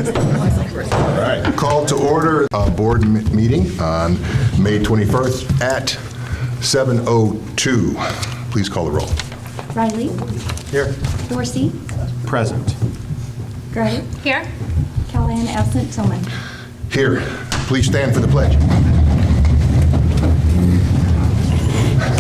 All right. Call to order a board meeting on May 21st at 7:02. Please call the roll. Riley? Here. Dorsey? Present. Gray? Here. Callahan absent. Tillman? Here. Please stand for the pledge.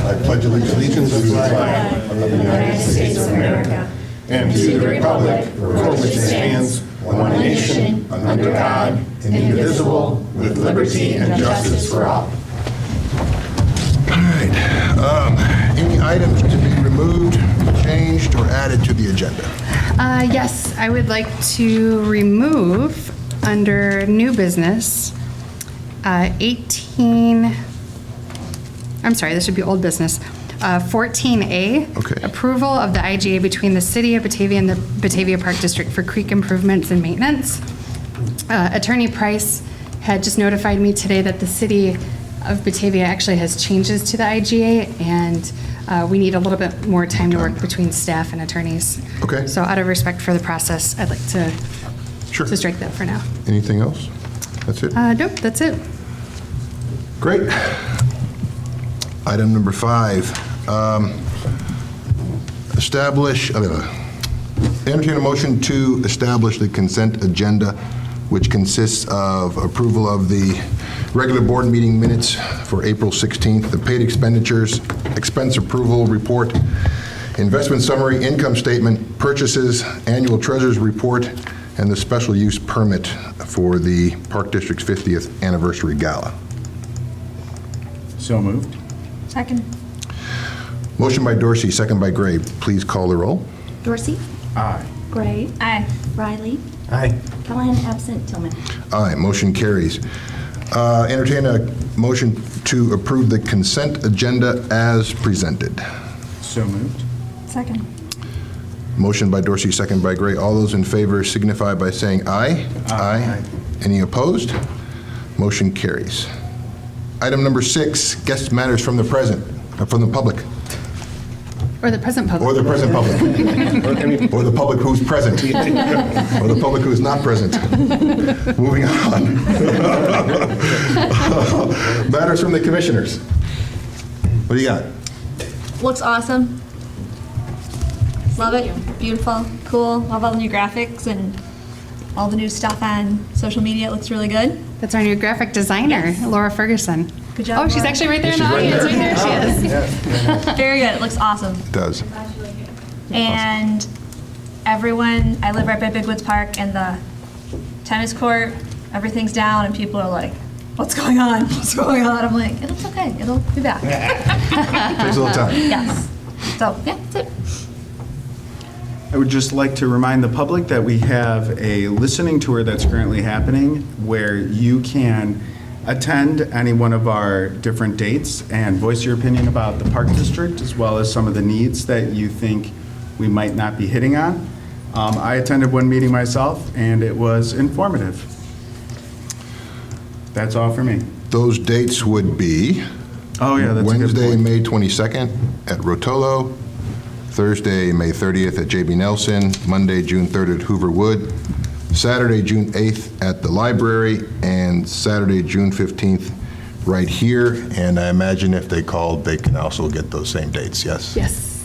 I pledge allegiance to the flag of the United States of America and to the republic for which it stands, one nation, under God, indivisible, with liberty and justice for all. All right. Any items to be removed, changed, or added to the agenda? Yes, I would like to remove under new business this should be old business. 14A. Okay. Approval of the IGA between the City of Batavia and the Batavia Park District for creek improvements and maintenance. Attorney Price had just notified me today that the City of Batavia actually has changes to the IGA, and we need a little bit more time to work between staff and attorneys. Okay. So out of respect for the process, I'd like to Sure. to strike that for now. Anything else? That's it? Nope, that's it. Great. Item number 5, entertain a motion to establish the consent agenda, which consists of approval of the regular board meeting minutes for April 16th, the paid expenditures, expense approval report, investment summary, income statement, purchases, annual treasurer's report, and the special use permit for the Park District's 50th anniversary gala. So moved. Second. Motion by Dorsey, second by Gray. Please call the roll. Dorsey? Aye. Gray? Aye. Riley? Aye. Callahan absent. Tillman? Aye, motion carries. Entertain a motion to approve the consent agenda as presented. So moved. Second. Motion by Dorsey, second by Gray. All those in favor signify by saying aye. Aye. Any opposed? Motion carries. Item number 6, guest matters from the public. Or the present public. Or the present public. Or the public who's present. Or the public who's not present. Moving on. Matters from the commissioners. What do you got? Looks awesome. Love it. Beautiful. Cool. Love all the new graphics and all the new stuff on social media. It looks really good. That's our new graphic designer, Laura Ferguson. Good job, Oh, she's Laura. actually right there in She's the right audience. there. Right there she is. Very good. It looks awesome. It does. And everyone, I live right by Big Woods Park, and the tennis court, everything's down, and people are like, what's going on? What's going on? I'm like, it's okay. It'll be back. Takes a little time. Yes. So, yeah, that's it. I would just like to remind the public that we have a listening tour that's currently happening where you can attend any one of our different dates and voice your opinion about the Park District as well as some of the needs that you think we might not be hitting on. I attended one meeting myself and it was informative. That's all for me. Those dates would be Oh yeah, that's a good Wednesday, point. May 22nd at Rotolo, Thursday, May 30th at JB Nelson, Monday, June 3rd at Hoover Wood, Saturday, June 8th at the library, and Saturday, June 15th right here. And I imagine if they called, they can also get those same dates, yes? Yes.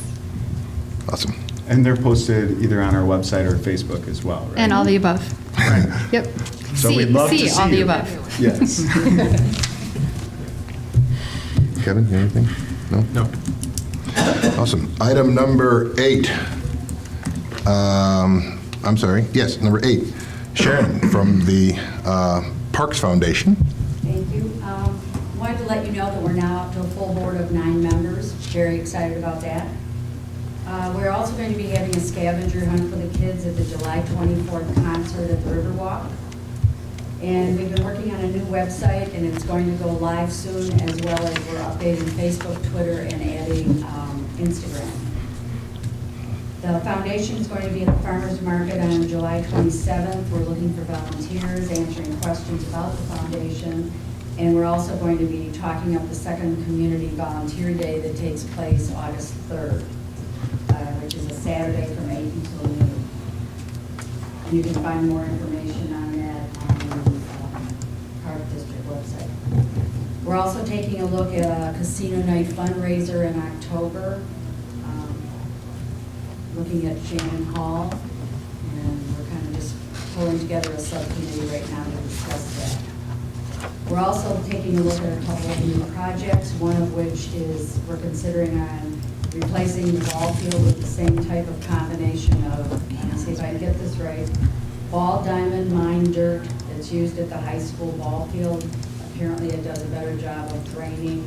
Awesome. And they're posted either on our website or Facebook as well, right? And all the above. Yep. So we'd love to see all the you. above. Yes. Kevin, you anything? No? No. Awesome. Item number 8. Number 8. Sharon from the Parks Foundation. Thank you. Wanted to let you know that we're now up to a full board of 9 members. Very excited about that. We're also going to be having a scavenger hunt for the kids at the July 24th concert at the Riverwalk. And we've been working on a new website, and it's going to go live soon, as well as we're updating Facebook, Twitter, and adding Instagram. The foundation is going to be at the Farmers Market on July 27th. We're looking for volunteers, answering questions about the foundation. And we're also going to be talking up the second Community Volunteer Day that takes place August 3rd, which is a Saturday from 8 until noon. And you can find more information on We're also taking a look at a casino night fundraiser in October, looking at Shannon Hall, and we're kind of just pulling together a subcommittee right now to discuss that. We're also taking a look at a couple of new projects, one of which is we're considering on replacing the ball field with the same type of combination of, let me see if I can get this right, ball diamond mine dirt that's used at the high school ball field. Apparently it does a better job of draining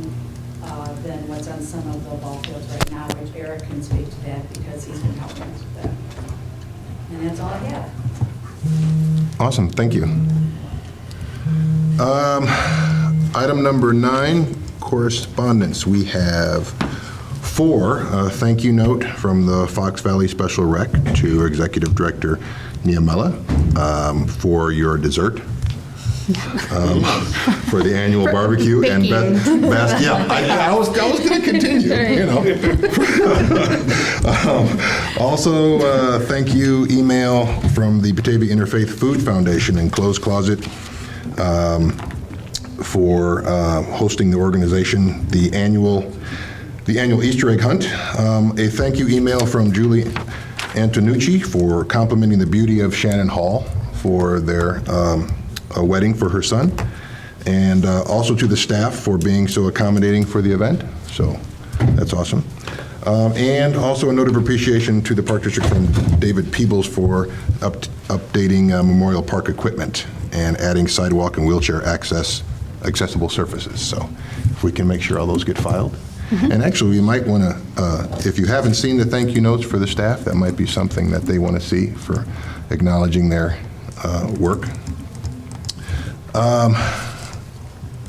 than what's on some of the ball fields right now, which Eric can speak to that because he's been helping us with that. And that's all I have. Awesome, thank you. Item number 9, correspondence. We have 4, thank you note from the Fox Valley Special Rec to Executive Director Niamela for your dessert. For the annual barbecue and yeah, I was going to continue, you know. Also, thank you email from the Batavia Interfaith Food Foundation and Clothes Closet for hosting the organization, the annual Easter egg hunt. A thank you email from Julie Antonucci for complimenting the beauty of Shannon Hall for their a wedding for her son, and also to the staff for being so accommodating for the event. So that's awesome. And also a note of appreciation to the Park District from David Peebles for updating Memorial Park equipment and adding sidewalk and wheelchair accessible surfaces. So if we can make sure all those get filed. And actually, we might want to, if you haven't seen the thank you notes for the staff, that might be something that they want to see for acknowledging their work.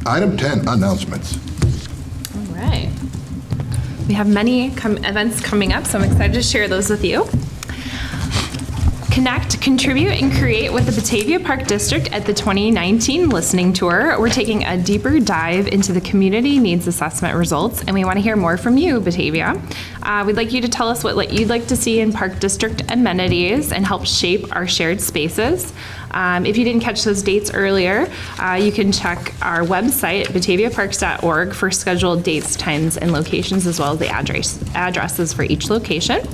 Item 10, announcements. All right. We have many events coming up, so I'm excited to share those with you. Connect, contribute, and create with the Batavia Park District at the 2019 listening tour. We're taking a deeper dive into the community needs assessment results, and we want to hear more from you, Batavia. We'd like you to tell us what you'd like to see in Park District amenities and help shape our shared spaces. If you didn't catch those dates earlier, you can check our website at bataviaparks.org for scheduled dates, times, and locations, as well as the addresses for each location.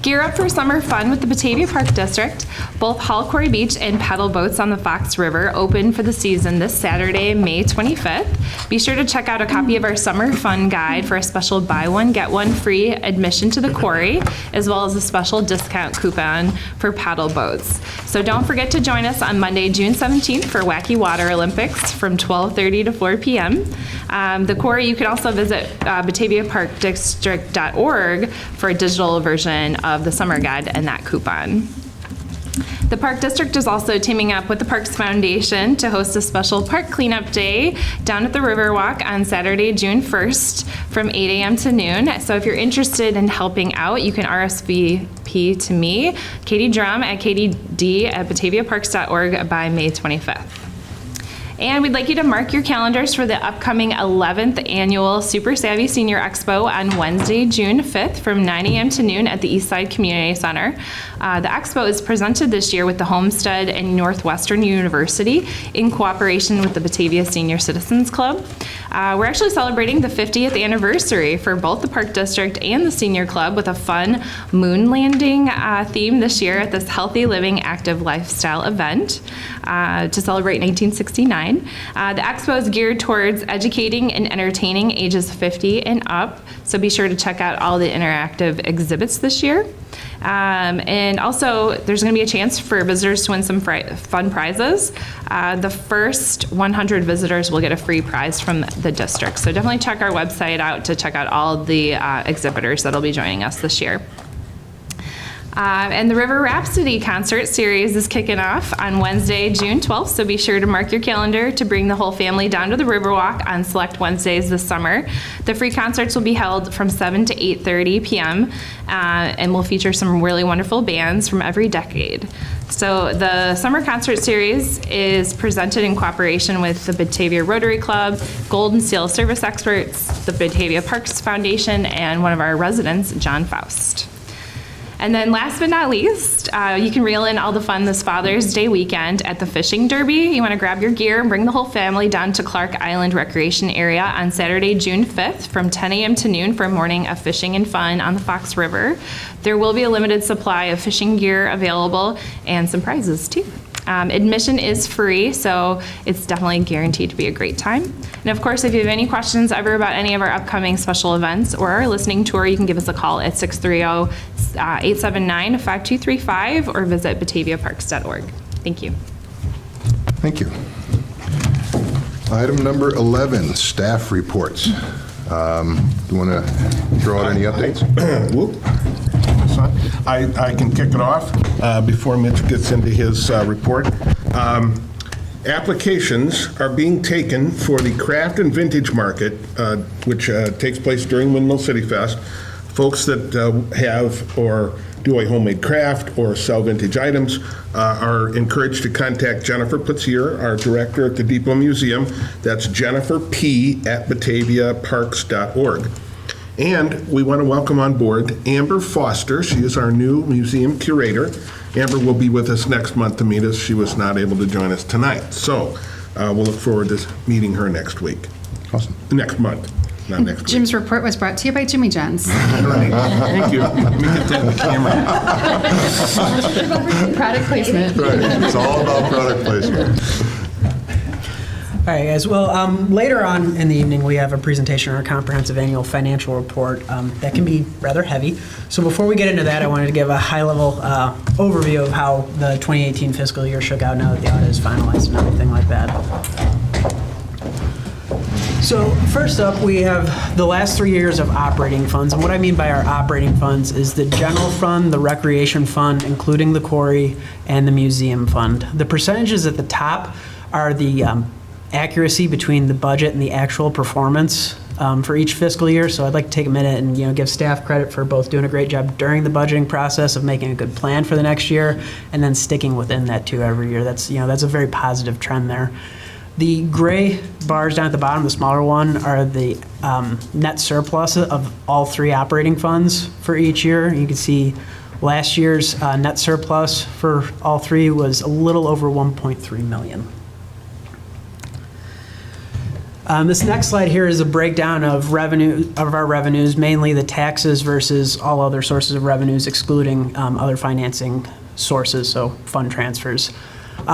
Gear up for summer fun with the Batavia Park District. Both Hall Quarry Beach and paddle boats on the Fox River open for the season this Saturday, May 25th. Be sure to check out a copy of our summer fun guide for a special buy one, get one free admission to the quarry, as well as a special discount coupon for paddle boats. So don't forget to join us on Monday, June 17th for Wacky Water Olympics from 12:30 to 4 p.m. The quarry, you can also visit bataviaparkdistrict.org for a digital version of the summer guide and that coupon. The Park District is also teaming up with the Parks Foundation to host a special park cleanup day down at the Riverwalk on Saturday, June 1st from 8 a.m. to noon. So if you're interested in helping out, you can RSVP to me, Katie Drum at katyd@bataviaparks.org by May 25th. And we'd like you to mark your calendars for the upcoming 11th annual Super Savvy Senior Expo on Wednesday, June 5th from 9 a.m. to noon at the Eastside Community Center. The expo is presented this year with the Homestead and Northwestern University in cooperation with the Batavia Senior Citizens Club. We're actually celebrating the 50th anniversary for both the Park District and the Senior Club with a fun moon landing theme this year at this Healthy Living Active Lifestyle event to celebrate 1969. The expo is geared towards educating and entertaining ages 50 and up, so be sure to check out all the interactive exhibits this year. And also, there's going to be a chance for visitors to win some fun prizes. The first 100 visitors will get a free prize from the district. So definitely check our website out to check out all the exhibitors that'll be joining us this year. And the River Rhapsody concert series is kicking off on Wednesday, June 12th, so be sure to mark your calendar to bring the whole family down to the Riverwalk on select Wednesdays this summer. The free concerts will be held from 7 to 8:30 p.m. And will feature some really wonderful bands from every decade. So the summer concert series is presented in cooperation with the Batavia Rotary Club, Golden Seal Service Experts, the Batavia Parks Foundation, and one of our residents, John Faust. And then last but not least, you can reel in all the fun this Father's Day weekend at the Fishing Derby. You want to grab your gear and bring the whole family down to Clark Island Recreation Area on Saturday, June 5th from 10 a.m. to noon for a morning of fishing and fun on the Fox River. There will be a limited supply of fishing gear available and some prizes too. Admission is free, so it's definitely guaranteed to be a great time. And of course, if you have any questions ever about any of our upcoming special events or our listening tour, you can give us a call at 630-879-5235 or visit bataviaparks.org. Thank you. Thank you. Item number 11, staff reports. Do you want to throw out any updates? Whoop. I can kick it off before Mitch gets into his report. Applications are being taken for the craft and vintage market, which takes place during Windmill City Fest. Folks that have or do a homemade craft or sell vintage items are encouraged to contact Jennifer Putzier, our director at the Depot Museum. That's Jennifer P. at bataviaparks.org. And we want to welcome on board Amber Foster. She is our new museum curator. Amber will be with us next month to meet us. She was not able to join us tonight. So we'll look forward to meeting her next week. Awesome. Next month, not next week. Jim's report was brought to you by Jimmy John's. Right. Thank you. Let me get that in the camera. Product placement. Right. It's all about product placement. All right, guys. Well, later on in the evening, we have a presentation on our comprehensive annual financial report that can be rather heavy. So before we get into that, I wanted to give a high-level overview of how the 2018 fiscal year shook out now that the audit is finalized and everything like that. So first up, we have the last 3 years of operating funds. And what I mean by our operating funds is the general fund, the recreation fund, including the quarry, and the museum fund. The percentages at the top are the accuracy between the budget and the actual performance for each fiscal year. So I'd like to take a minute and give staff credit for both doing a great job during the budgeting process of making a good plan for the next year and then sticking within that too every year. That's that's a very positive trend there. The gray bars down at the bottom, the smaller one, are the net surplus of all three operating funds for each year. You can see last year's net surplus for all three was a little over 1.3 million. This next slide here is a breakdown of our revenues, mainly the taxes versus all other sources of revenues, excluding other financing sources, so fund transfers.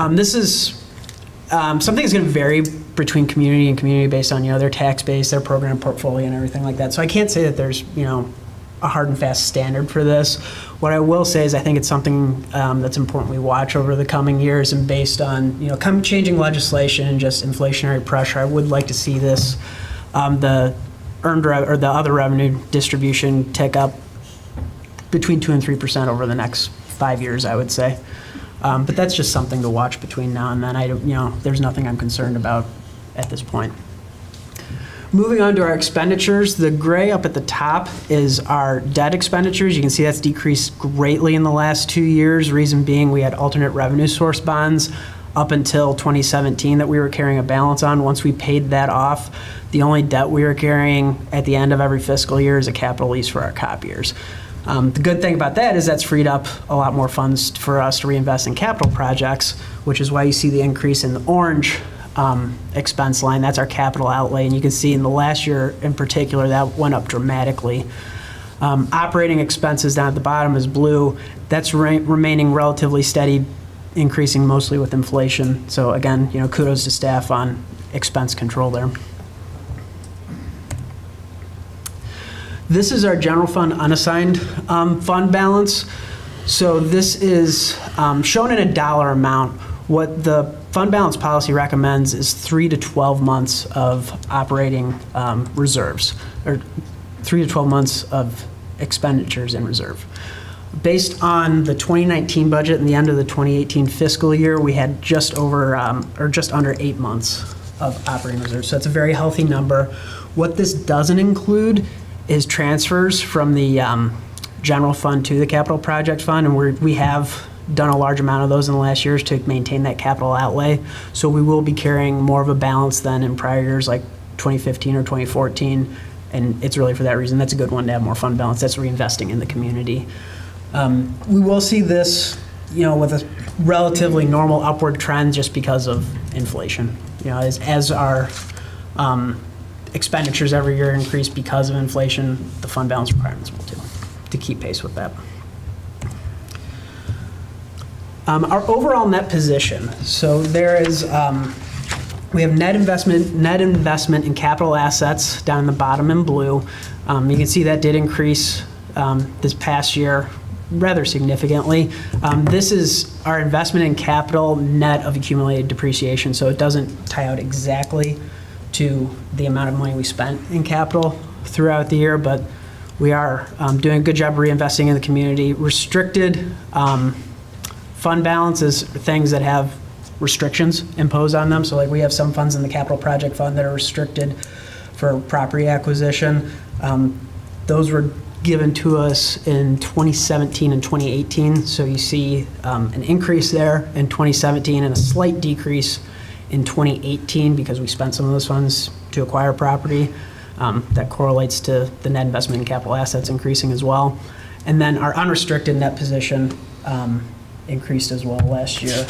This is something that's going to vary between community and community based on their tax base, their program portfolio, and everything like that. So I can't say that there's a hard and fast standard for this. What I will say is I think it's something that's important we watch over the coming years, and based on changing legislation and just inflationary pressure, I would like to see this the the other revenue distribution tick up between 2 and 3% over the next 5 years, I would say. But that's just something to watch between now and then. There's nothing I'm concerned about at this point. Moving on to our expenditures, the gray up at the top is our debt expenditures. You can see that's decreased greatly in the last 2 years. Reason being, we had alternate revenue source bonds up until 2017 that we were carrying a balance on. Once we paid that off, the only debt we were carrying at the end of every fiscal year is a capital lease for our copiers. The good thing about that is that's freed up a lot more funds for us to reinvest in capital projects, which is why you see the increase in the orange expense line. That's our capital outlay, and you can see in the last year in particular that went up dramatically. Operating expenses down at the bottom is blue. That's remaining relatively steady, increasing mostly with inflation. So again, kudos to staff on expense control there. This is our general fund unassigned fund balance. So this is shown in a dollar amount. What the fund balance policy recommends is 3 to 12 months of operating reserves, or 3 to 12 months of expenditures in reserve. Based on the 2019 budget and the end of the 2018 fiscal year, we had just under 8 months of operating reserves. So that's a very healthy number. What this doesn't include is transfers from the general fund to the capital project fund, and we have done a large amount of those in the last years to maintain that capital outlay. So we will be carrying more of a balance than in prior years like 2015 or 2014, and it's really for that reason. That's a good one to have more fund balance. That's reinvesting in the community. We will see this, with a relatively normal upward trend just because of inflation. As our expenditures every year increase because of inflation, the fund balance requirements will too, to keep pace with that. Our overall net position, so there is, we have net investment in capital assets down in the bottom in blue. You can see that did increase this past year rather significantly. This is our investment in capital net of accumulated depreciation, so it doesn't tie out exactly to the amount of money we spent in capital throughout the year, but we are doing a good job reinvesting in the community. Restricted fund balances are things that have restrictions imposed on them. So like we have some funds in the capital project fund that are restricted for property acquisition. Those were given to us in 2017 and 2018. So you see an increase there in 2017 and a slight decrease in 2018 because we spent some of those funds to acquire property. That correlates to the net investment in capital assets increasing as well. And then our unrestricted net position increased as well last year.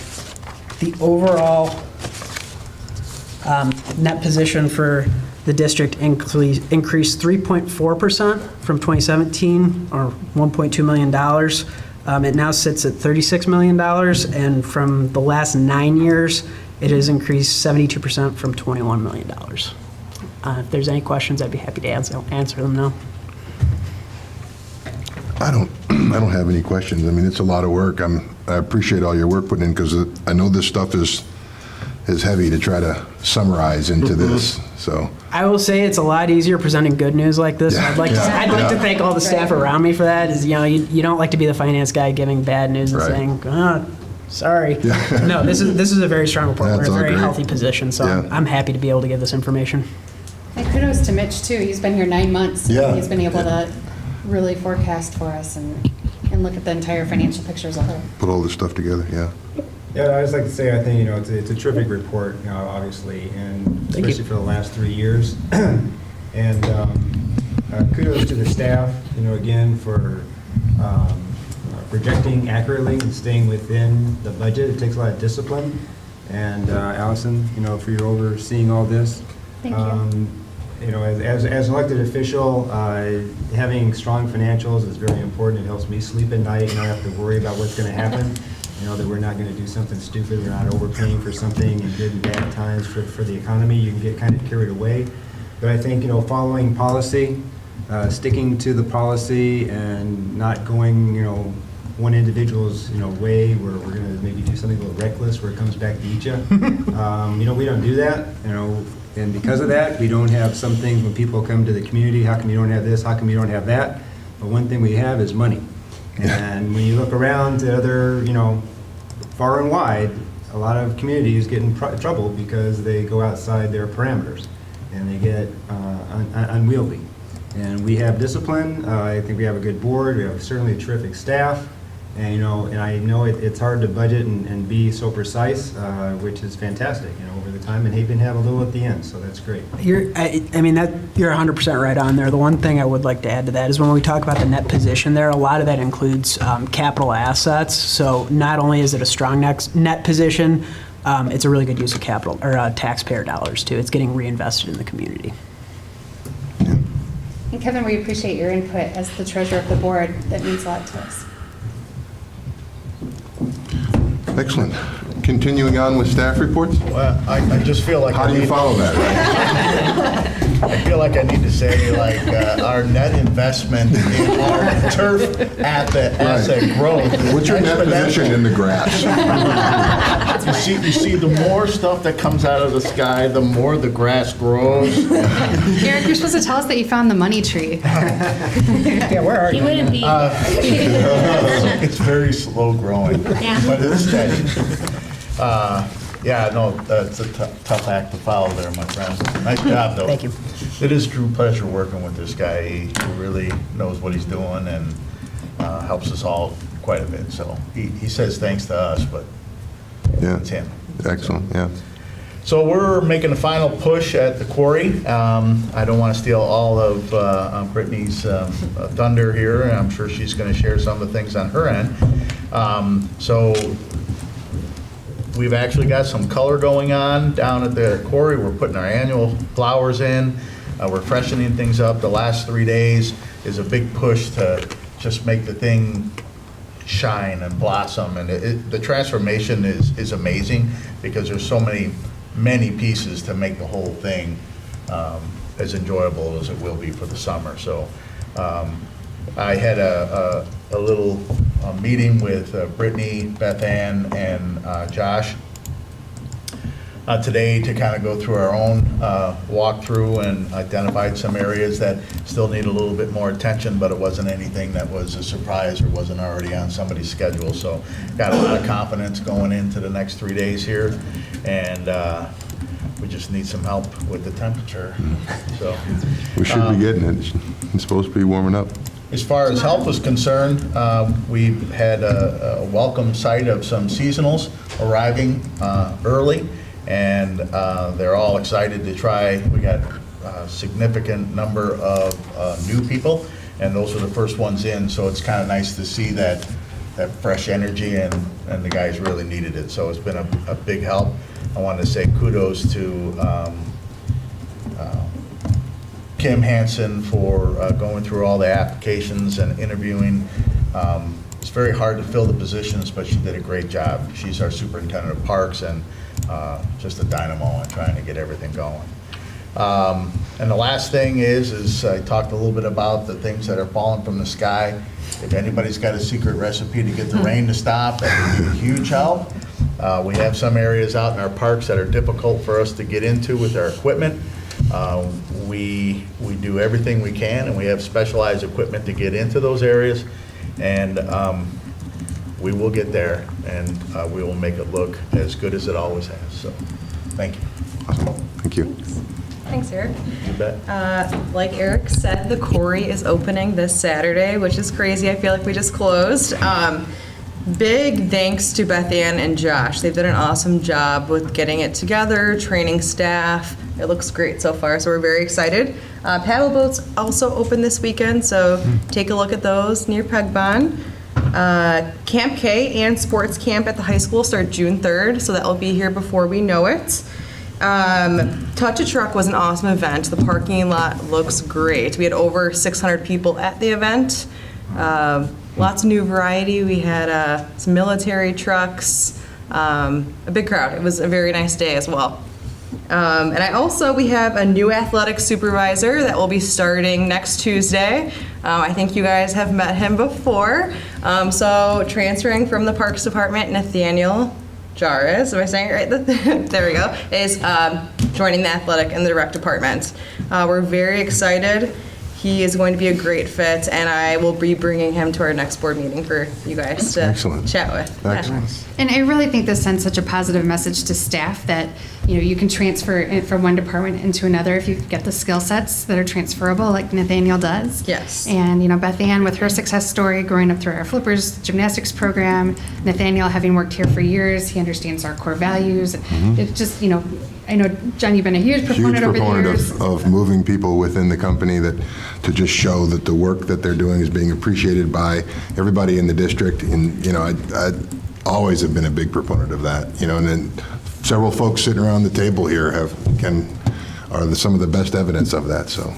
The overall net position for the district increased 3.4% from 2017, or $1.2 million. It now sits at $36 million, and from the last 9 years, it has increased 72% from $21 million. If there's any questions, I'd be happy to answer them now. I don't have any questions. I mean, it's a lot of work. I appreciate all your work putting in because I know this stuff is heavy to try to summarize into this. So I will say it's a lot easier presenting good news like this. Yeah. I'd like to thank all the staff around me for that. Is you don't like to be the finance guy giving bad news and Right. saying, sorry. No, this is a very strong report. That's We're in a all very great. healthy position, so Yeah. I'm happy to be able to give this information. And kudos to Mitch, too. He's been here 9 months. Yeah. He's been able to really forecast for us and look at the entire financial picture as a whole. put all this stuff together, yeah. Yeah, I just like to say, I think, it's a terrific report, obviously, and Thank you. especially for the last 3 years. And kudos to the staff, again, for projecting accurately and staying within the budget. It takes a lot of discipline. And Allison, for your overseeing all this. Thank you. As an elected official, having strong financials is very important. It helps me sleep at night and not have to worry about what's going to happen. That we're not going to do something stupid, we're not overpaying for something in good and bad times for the economy. You can get kind of carried away. But I think, following policy, sticking to the policy and not going, one individual's, way where we're going to maybe do something a little reckless where it comes back to eat you. We don't do that, and because of that, we don't have some things when people come to the community, how come you don't have this, how come you don't have that? But one thing we have is money. And when you look around at other, far and wide, a lot of communities get in trouble because they go outside their parameters and they get unwieldy. And we have discipline. I think we have a good board. We have certainly a terrific staff. And, and I know it's hard to budget and be so precise, which is fantastic, over the time. And even have a little at the end, so that's great. You're 100% right on there. The one thing I would like to add to that is when we talk about the net position there, a lot of that includes capital assets. So not only is it a strong net position, it's a really good use of capital or taxpayer dollars too. It's getting reinvested in the community. And Kevin, we appreciate your input as the treasurer of the board. That means a lot to us. Excellent. Continuing on with staff reports? Well, I just feel like How do you follow that? I feel like I need to say, our net investment in our turf asset growth. What's your net position in the grass? You see, the more stuff that comes out of the sky, the more the grass grows. Eric, you're supposed to tell us that you found the money tree. Yeah, where are He you? wouldn't be. It's very slow growing, but it's steady. It's a tough act to follow there, my friend. Nice job, though. Thank you. It is a true pleasure working with this guy. He really knows what he's doing and helps us all quite a bit. So he says thanks to us, but Yeah. it's him. Excellent, yeah. So we're making a final push at the quarry. I don't want to steal all of Brittany's thunder here. I'm sure she's going to share some of the things on her end. So we've actually got some color going on down at the quarry. We're putting our annual flowers in. We're freshening things up. The last 3 days is a big push to just make the thing shine and blossom. And the transformation is amazing because there's so many pieces to make the whole thing as enjoyable as it will be for the summer. So I had a little meeting with Brittany, Beth Ann, and Josh today to kind of go through our own walkthrough and identified some areas that still need a little bit more attention, but it wasn't anything that was a surprise or wasn't already on somebody's schedule. So got a lot of confidence going into the next 3 days here, and we just need some help with the temperature. So We should be getting it. It's supposed to be warming up. as far as help is concerned, we had a welcome sight of some seasonals arriving early, and they're all excited to try. We got a significant number of new people, and those were the first ones in, so it's kind of nice to see that fresh energy, and the guys really needed it, so it's been a big help. I wanted to say kudos to Kim Hansen for going through all the applications and interviewing. It's very hard to fill the positions, but she did a great job. She's our superintendent of parks, and just a dynamo in trying to get everything going. And the last thing is I talked a little bit about the things that are falling from the sky. If anybody's got a secret recipe to get the rain to stop, that would be a huge help. We have some areas out in our parks that are difficult for us to get into with our equipment. We do everything we can, and we have specialized equipment to get into those areas, and we will get there, and we will make it look as good as it always has. So, thank you. Awesome. Thank you. Thanks, Eric. You bet. Like Eric said, the quarry is opening this Saturday, which is crazy. I feel like we just closed. Big thanks to Beth Ann and Josh. They've done an awesome job with getting it together, training staff. It looks great so far, so we're very excited. Paddle boats also open this weekend, so take a look at those near Pegbon. Camp K and sports camp at the high school start June 3rd, so that will be here before we know it. Touch a Truck was an awesome event. The parking lot looks great. We had over 600 people at the event. Lots of new variety. We had some military trucks, a big crowd. It was a very nice day as well. And we have a new athletic supervisor that will be starting next Tuesday. I think you guys have met him before. So transferring from the Parks Department, Nathaniel Jarez, am I saying it right? There we go, is joining the athletic and the rec department. We're very excited. He is going to be a great fit, and I will be bringing him to our next board meeting for you guys to chat with. Excellent. And I really think this sends such a positive message to staff that, you can transfer it from one department into another if you get the skill sets that are transferable, like Nathaniel does. Yes. And, Beth Ann with her success story growing up through our Flippers gymnastics program, Nathaniel having worked here for years, he understands our core values. It's just, I know, John, you've been a huge proponent over the years. of moving people within the company to just show that the work that they're doing is being appreciated by everybody in the district. And, I always have been a big proponent of that, and then several folks sitting around the table here are some of the best evidence of that, so.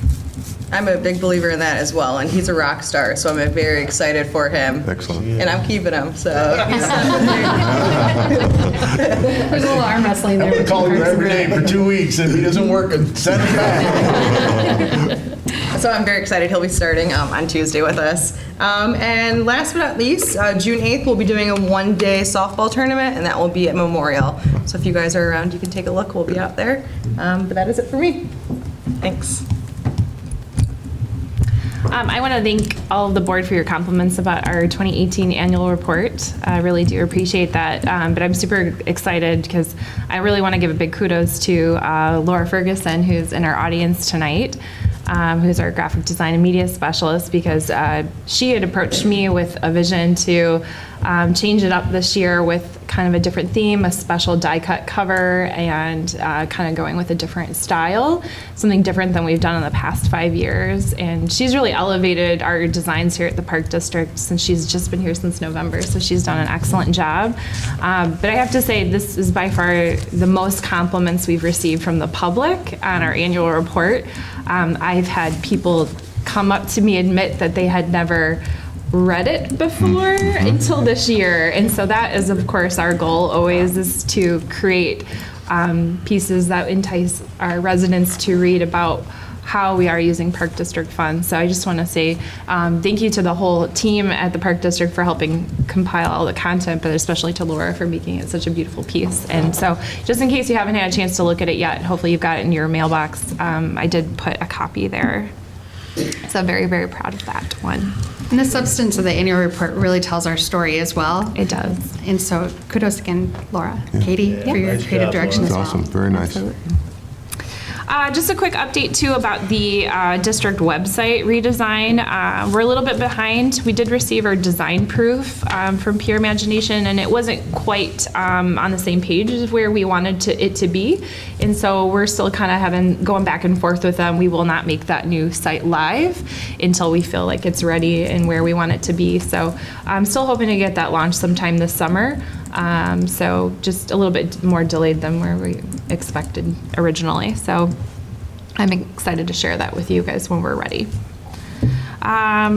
I'm a big believer in that as well, and he's a rock star, so I'm very excited for him. Excellent. And I'm keeping him, so. There's a little arm wrestling there. I'm going to call him every day for 2 weeks. If he doesn't work, send him back. So I'm very excited. He'll be starting on Tuesday with us. And last but not least, June 8th, we'll be doing a one-day softball tournament, and that will be at Memorial. So if you guys are around, you can take a look. We'll be out there. But that is it for me. Thanks. I want to thank all of the board for your compliments about our 2018 annual report. I really do appreciate that. But I'm super excited because I really want to give a big kudos to Laura Ferguson, who's in our audience tonight, who's our graphic design and media specialist, because she had approached me with a vision to change it up this year with kind of a different theme, a special die cut cover, and kind of going with a different style, something different than we've done in the past 5 years. And she's really elevated our designs here at the Park District since she's just been here since November, so she's done an excellent job. But I have to say, this is by far the most compliments we've received from the public on our annual report. I've had people come up to me, admit that they had never read it before until this year. And so that is, of course, our goal always, is to create pieces that entice our residents to read about how we are using Park District funds. So I just want to say thank you to the whole team at the Park District for helping compile all the content, but especially to Laura for making it such a beautiful piece. And so just in case you haven't had a chance to look at it yet, hopefully you've got it in your mailbox. I did put a copy there. So very, very proud of that one. And the substance of the annual report really tells our story as well. It does. And so kudos again, Laura, Katie, for your Nice creative job, direction as That's well. awesome, very nice. Just a quick update too about the district website redesign. We're a little bit behind. We did receive our design proof from Pure Imagination, and it wasn't quite on the same page as where we wanted it to be. And so we're still kind of going back and forth with them. We will not make that new site live until we feel like it's ready and where we want it to be. So I'm still hoping to get that launched sometime this summer. So just a little bit more delayed than where we expected originally. So I'm excited to share that with you guys when we're ready.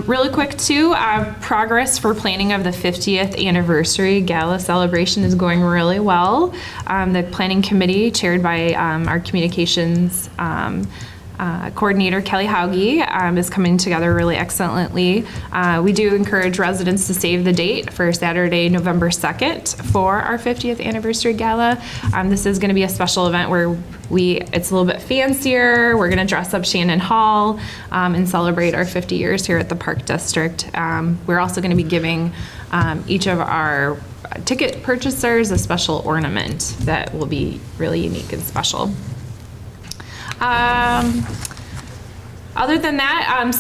Really quick too, progress for planning of the 50th anniversary gala celebration is going really well. The planning committee, chaired by our communications coordinator Kelly Hauge, is coming together really excellently. We do encourage residents to save the date for Saturday, November 2nd for our 50th anniversary gala. This is going to be a special event where it's a little bit fancier. We're going to dress up Shannon Hall and celebrate our 50 years here at the Park District. We're also going to be giving each of our ticket purchasers a special ornament that will be really unique and special. Other than that,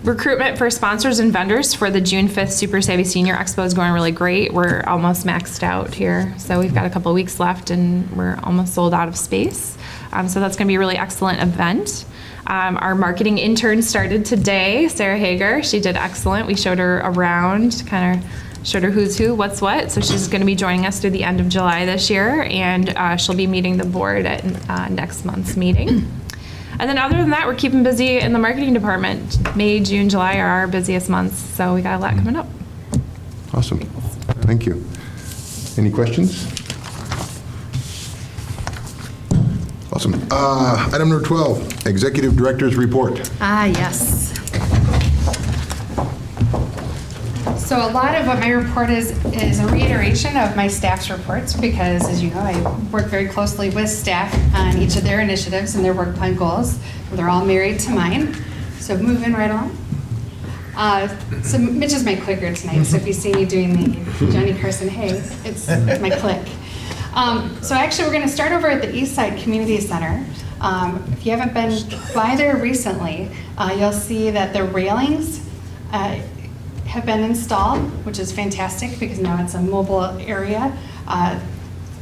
recruitment for sponsors and vendors for the June 5th Super Savvy Senior Expo is going really great. We're almost maxed out here, so we've got a couple of weeks left and we're almost sold out of space. So that's going to be a really excellent event. Our marketing intern started today, Sarah Hager. She did excellent. We showed her around, kind of showed her who's who, what's what. So she's going to be joining us through the end of July this year, and she'll be meeting the board at next month's meeting. And then other than that, we're keeping busy in the marketing department. May, June, July are our busiest months, so we got a lot coming up. Awesome. Thank you. Any questions? Awesome. Item number 12, Executive Director's Report. Yes. So a lot of what my report is a reiteration of my staff's reports, because as you know, I work very closely with staff on each of their initiatives and their work plan goals. They're all married to mine. So moving right on. So Mitch is my clicker tonight, so if you see me doing the Johnny Carson, hey, it's my click. So actually, we're going to start over at the Eastside Community Center. If you haven't been by there recently, you'll see that the railings have been installed, which is fantastic because now it's a mobile area.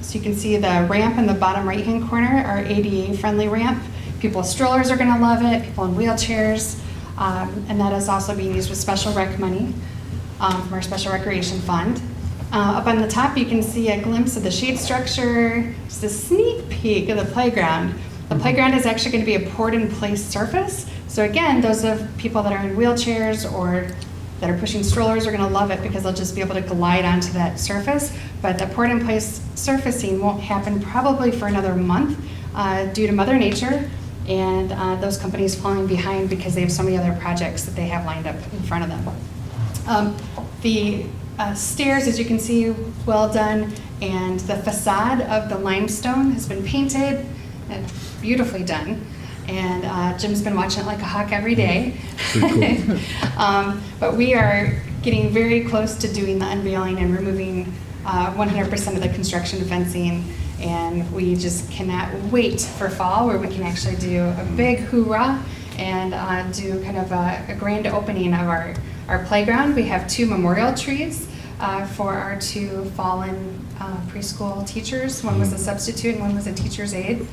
So you can see the ramp in the bottom right-hand corner, our ADA-friendly ramp. People with strollers are going to love it, people in wheelchairs, and that is also being used with special rec money from our special recreation fund. Up on the top, you can see a glimpse of the shade structure, just a sneak peek of the playground. The playground is actually going to be a poured-in-place surface. So again, those of people that are in wheelchairs or that are pushing strollers are going to love it because they'll just be able to glide onto that surface. But the poured-in-place surfacing won't happen probably for another month due to Mother Nature and those companies falling behind because they have so many other projects that they have lined up in front of them. The stairs, as you can see, well done, and the facade of the limestone has been painted and beautifully done. And Jim's been watching it like a hawk every day. But we are getting very close to doing the unveiling and removing 100% of the construction fencing. And we just cannot wait for fall where we can actually do a big hoorah and do kind of a grand opening of our playground. We have 2 memorial trees for our two fallen preschool teachers. One was a substitute and one was a teacher's aide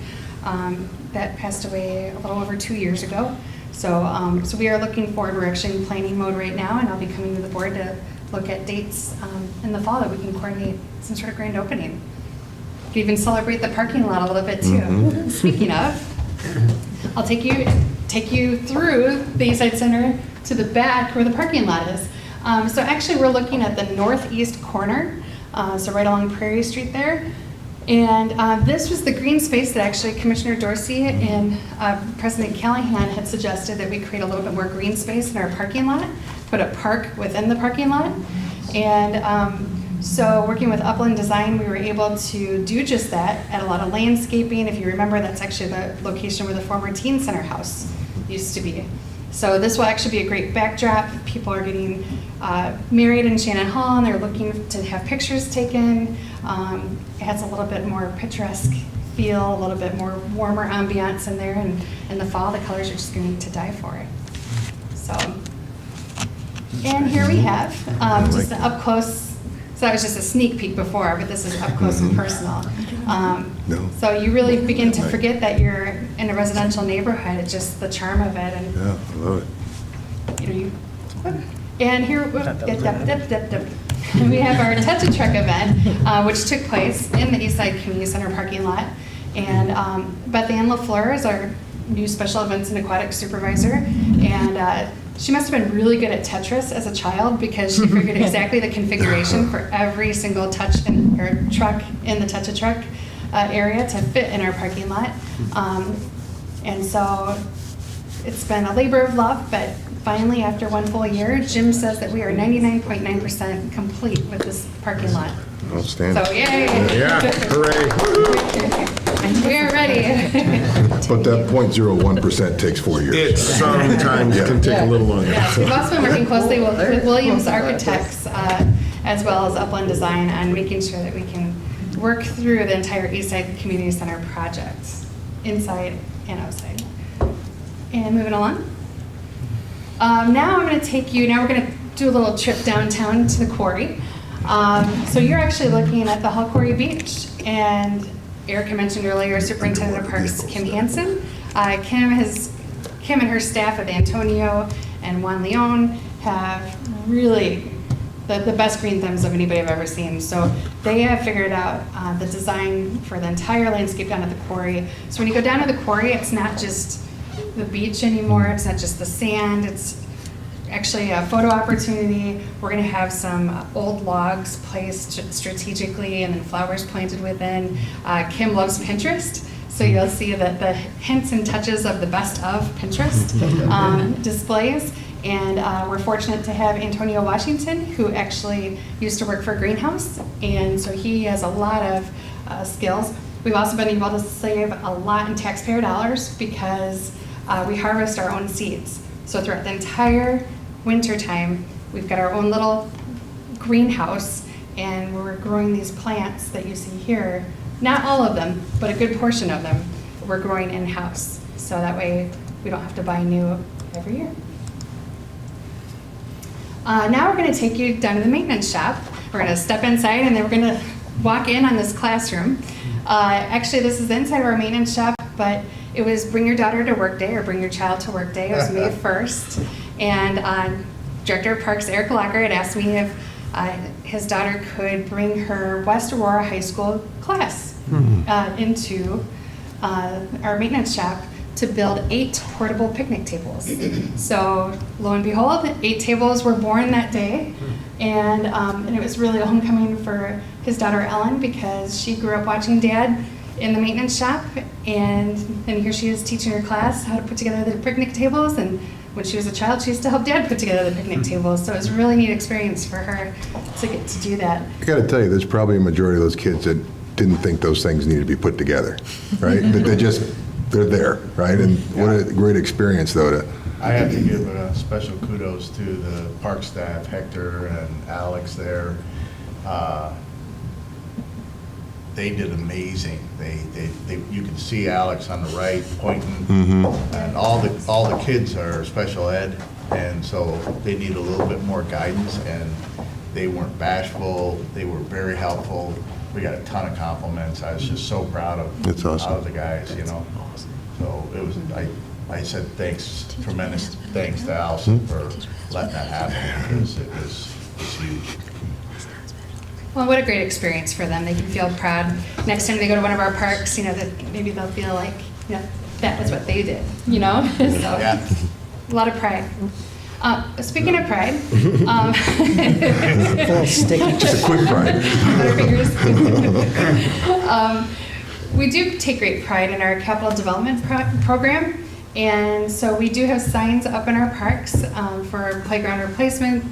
that passed away a little over 2 years ago. So we are looking forward. We're actually in planning mode right now, and I'll be coming to the board to look at dates in the fall that we can coordinate some sort of grand opening. We can even celebrate the parking lot a little bit too. Speaking of, I'll take you through the Eastside Center to the back where the parking lot is. So actually, we're looking at the northeast corner, so right along Prairie Street there. And this was the green space that actually Commissioner Dorsey and President Callahan had suggested that we create a little bit more green space in our parking lot, put a park within the parking lot. And so working with Upland Design, we were able to do just that, add a lot of landscaping. If you remember, that's actually the location where the former teen center house used to be. So this will actually be a great backdrop. People are getting married in Shannon Hall, and they're looking to have pictures taken. It adds a little bit more picturesque feel, a little bit more warmer ambiance in there, and in the fall, the colors are just going to die for it. So, and here we have just an up close. So that was just a sneak peek before, but this is up close and personal. So you really begin to forget that you're in a residential neighborhood. It's just the charm of it, and Yeah, I love it. and here we have our Touch a Truck event, which took place in the Eastside Community Center parking lot. And Beth Ann LaFleur is our new special events and aquatic supervisor, and she must have been really good at Tetris as a child, because she figured exactly the configuration for every single touch in her truck in the Touch a Truck area to fit in our parking lot. And so it's been a labor of love, but finally, after one full year, Jim says that we are 99.9% complete with this parking lot. Outstanding. So yay! Yeah, hooray. We are ready. But that 0.01% takes 4 years. It sometimes can take a little longer. Yes, we've also been working closely with Williams Architects as well as Upland Design on making sure that we can work through the entire Eastside Community Center project, inside and outside. And moving along. Now I'm going to take you, now we're going to do a little trip downtown to the quarry. So you're actually looking at the Hull Quarry Beach, and Erica mentioned earlier Superintendent of Parks Kim Hansen. Kim and her staff of Antonio and Juan Leon have really the best green thumbs of anybody I've ever seen. So they have figured out the design for the entire landscape down at the quarry. So when you go down to the quarry, it's not just the beach anymore, it's not just the sand, it's actually a photo opportunity. We're going to have some old logs placed strategically and then flowers planted within. Kim loves Pinterest, so you'll see that the hints and touches of the best of Pinterest displays. And we're fortunate to have Antonio Washington, who actually used to work for a greenhouse, and so he has a lot of skills. We've also been able to save a lot in taxpayer dollars because we harvest our own seeds. So throughout the entire winter time, we've got our own little greenhouse, and we're growing these plants that you see here. Not all of them, but a good portion of them we're growing in-house. So that way we don't have to buy new every year. Now we're going to take you down to the maintenance shop. We're going to step inside, and then we're going to walk in on this classroom. Actually, this is inside of our maintenance shop, but it was Bring Your Daughter to Work Day, or Bring Your Child to Work Day. It was May 1st. And Director of Parks Eric Locker had asked me if his daughter could bring her West Aurora High School class into our maintenance shop to build 8 portable picnic tables. So lo and behold, 8 tables were born that day. And it was really a homecoming for his daughter Ellen, because she grew up watching Dad in the maintenance shop, and then here she is teaching her class how to put together the picnic tables. And when she was a child, she used to help Dad put together the picnic tables. So it was a really neat experience for her to get to do that. I got to tell you, there's probably a majority of those kids that didn't think those things needed to be put together, right? That they're there, right? And what a great experience, though, to I have to give a special kudos to the park staff, Hector and Alex there. They did amazing. You can see Alex on the right pointing, and all the kids are special ed, and so they need a little bit more guidance. And They weren't bashful. They were very helpful. We got a ton of compliments. I was just so proud of, That's awesome. of the guys, you know. So it was, I said thanks, tremendous thanks to Allison for letting that happen, because it was huge. Well, what a great experience for them. They can feel proud. Next time they go to one of our parks, you know, that maybe they'll feel like, you know, that was what they did, you know? So, Yeah. a lot of pride. Speaking of pride, Sticky. Just a quick pride. we do take great pride in our capital development program. And so we do have signs up in our parks for playground replacement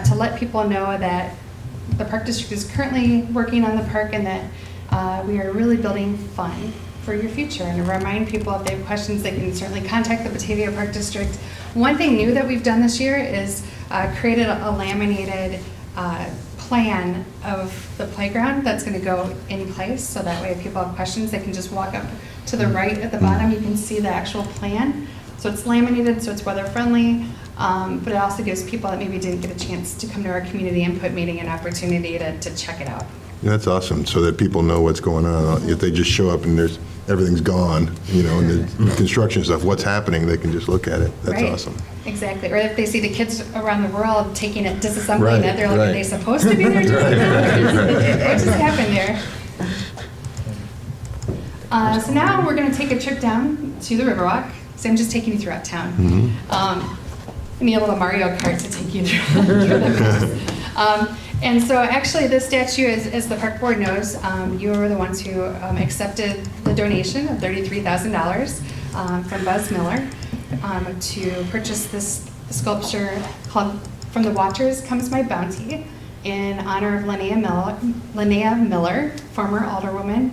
to let people know that the Park District is currently working on the park and that we are really building fun for your future. And to remind people, if they have questions, they can certainly contact the Batavia Park District. One thing new that we've done this year is created a laminated plan of the playground that's going to go in place, so that way if people have questions, they can just walk up to the right at the bottom. You can see the actual plan. So it's laminated, so it's weather friendly, but it also gives people that maybe didn't get a chance to come to our community input meeting an opportunity to check it out. That's awesome, so that people know what's going on. If they just show up and everything's gone, you know, and the construction stuff, what's happening, they can just look at it. That's Right. awesome. Exactly. Or if they see the kids around the world taking it, disassembling Right, it, they're like, right. are they supposed to be there doing that? What just happened there? So now we're going to take a trip down to the Riverwalk. So I'm just taking you throughout town. I need a little Mario Kart to take you through the and so actually this statue, as the park board knows, you were the ones who accepted the donation of $33,000 from Buzz Miller to purchase this sculpture called From the Watchers Comes My Bounty in honor of Linnea Miller, former alderwoman,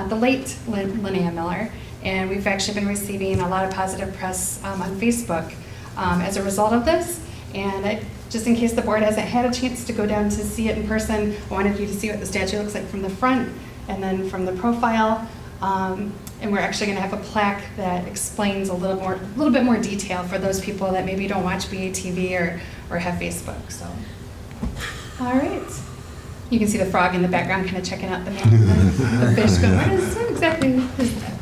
the late Linnea Miller. And we've actually been receiving a lot of positive press on Facebook as a result of this. And just in case the board hasn't had a chance to go down to see it in person, I wanted you to see what the statue looks like from the front and then from the profile. And we're actually going to have a plaque that explains a little bit more detail for those people that maybe don't watch BATV or have Facebook. So, all right. You can see the frog in the background kind of checking out the map. The fish going, what exactly is that?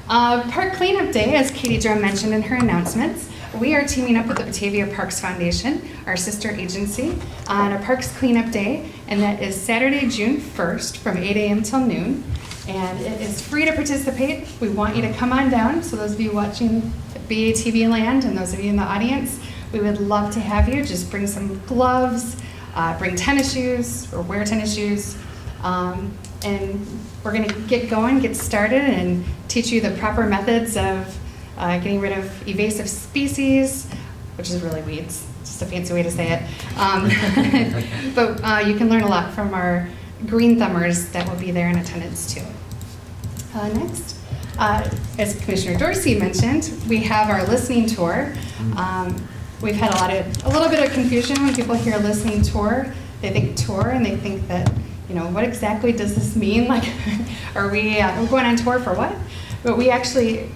Park Cleanup Day, as Katie Drum mentioned in her announcements, we are teaming up with the Batavia Parks Foundation, our sister agency, on a Parks Cleanup Day, and that is Saturday, June 1st from 8 a.m. till noon. And it is free to participate. We want you to come on down. So those of you watching BATV Land and those of you in the audience, we would love to have you. Just bring some gloves, bring tennis shoes, or wear tennis shoes. And we're going to get started and teach you the proper methods of getting rid of invasive species, which is really weeds, just a fancy way to say it. But you can learn a lot from our green thumbers that will be there in attendance too. Next, as Commissioner Dorsey mentioned, we have our listening tour. We've had a little bit of confusion when people hear listening tour. They think tour and they think that, you know, what exactly does this mean? Like, are we we're going on tour for what? But we actually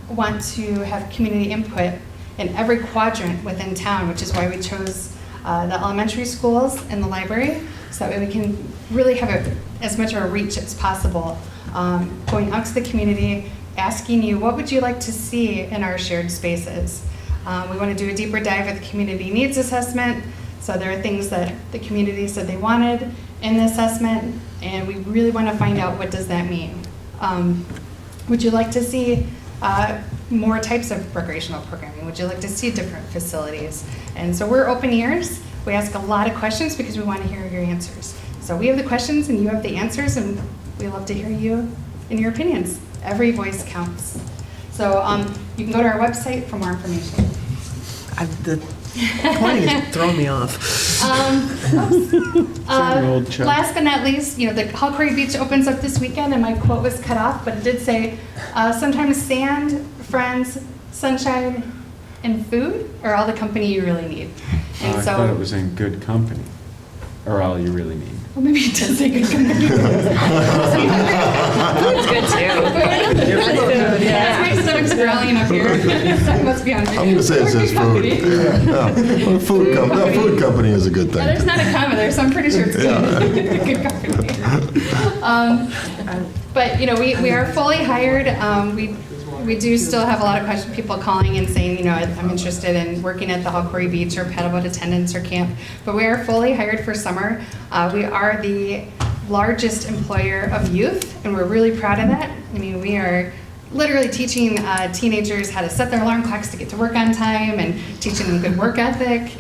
want to have community input in every quadrant within town, which is why we chose the elementary schools and the library, so that way we can really have as much of a reach as possible, going out to the community, asking you, what would you like to see in our shared spaces? We want to do a deeper dive with the community needs assessment, so there are things that the community said they wanted in the assessment, and we really want to find out, what does that mean? Would you like to see more types of recreational programming? Would you like to see different facilities? And so we're open ears. We ask a lot of questions because we want to hear your answers. So we have the questions and you have the answers, and we love to hear you and your opinions. Every voice counts. So you can go to our website for more information. The pointing is throwing me off. Last but not least, you know, the Halcori Beach opens up this weekend, and my quote was cut off, but it did say, sometimes sand, friends, sunshine, and food are all the company you really need. And I thought it was in good company, or all you really need. Well, maybe it does say good company. Food's good too. Yeah. My stomach's growling enough on here. Sign must be on here. I'm going to say it says food. Yeah, no, food company is a good Yeah, there's thing. not a comma there, so I'm pretty sure it's good. Good company. But, you know, we are fully hired. We do still have a lot of people calling and saying, you know, I'm interested in working at the Halcori Beach or paddleboat attendance or camp. But we are fully hired for summer. We are the largest employer of youth, and we're really proud of that. I mean, we are literally teaching teenagers how to set their alarm clocks to get to work on time and teaching them good work ethic,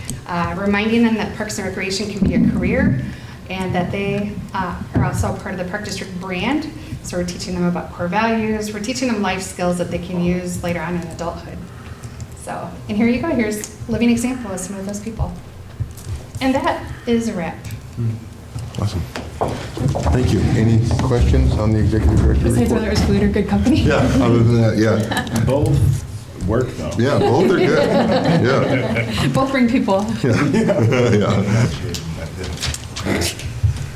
reminding them that Parks and Recreation can be a career and that they are also part of the Park District brand. So we're teaching them about core values. We're teaching them life skills that they can use later on in adulthood. So, and here you go. Here's a living example of some of those people. And that is a wrap. Awesome. Thank you. Any questions on the executive director Besides report? whether it was food or good company. Yeah, other than that, yeah. Both work, though. Yeah, both are good. Yeah. Both bring people. Yeah.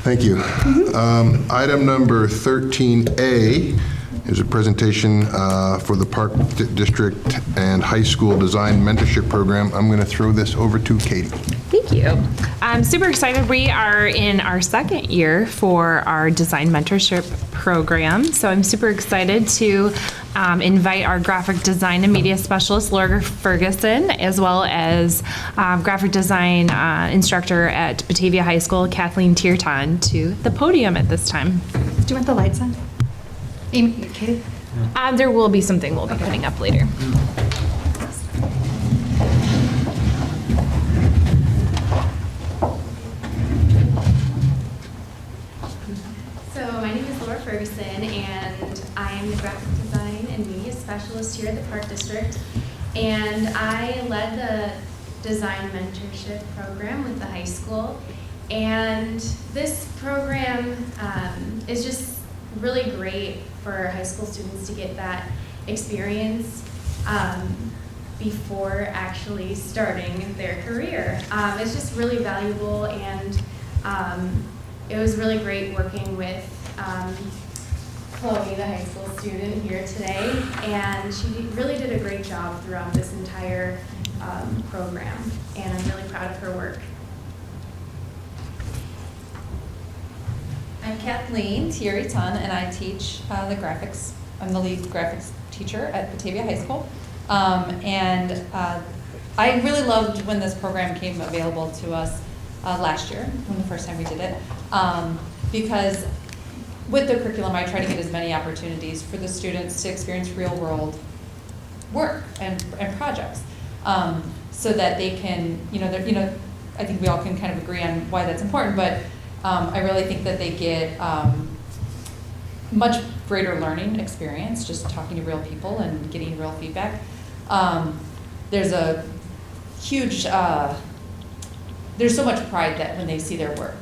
Thank you. Item number 13A is a presentation for the Park District and High School Design Mentorship Program. I'm going to throw this over to Katie. Thank you. I'm super excited. We are in our second year for our design mentorship program. So I'm super excited to invite our graphic design and media specialist, Laura Ferguson, as well as graphic design instructor at Batavia High School, Kathleen Tierton, to the podium at this time. Do you want the lights on? Amy, Katie? There will be something we'll be putting up later. So my name is Laura Ferguson, and I am the graphic design and media specialist here at the Park District. And I led the design mentorship program with the high school. And this program is just really great for high school students to get that experience before actually starting their career. It's just really valuable, and it was really great working with Chloe, the high school student here today, and she really did a great job throughout this entire program, and I'm really proud of her work. I'm Kathleen Tierton, and I teach the graphics. I'm the lead graphics teacher at Batavia High School. I really loved when this program came available to us last year, when the first time we did it, because with the curriculum, I try to get as many opportunities for the students to experience real-world work and projects, so that they can, I think we all can kind of agree on why that's important, but I really think that they get much greater learning experience just talking to real people and getting real feedback. There's a huge, there's so much pride that when they see their work.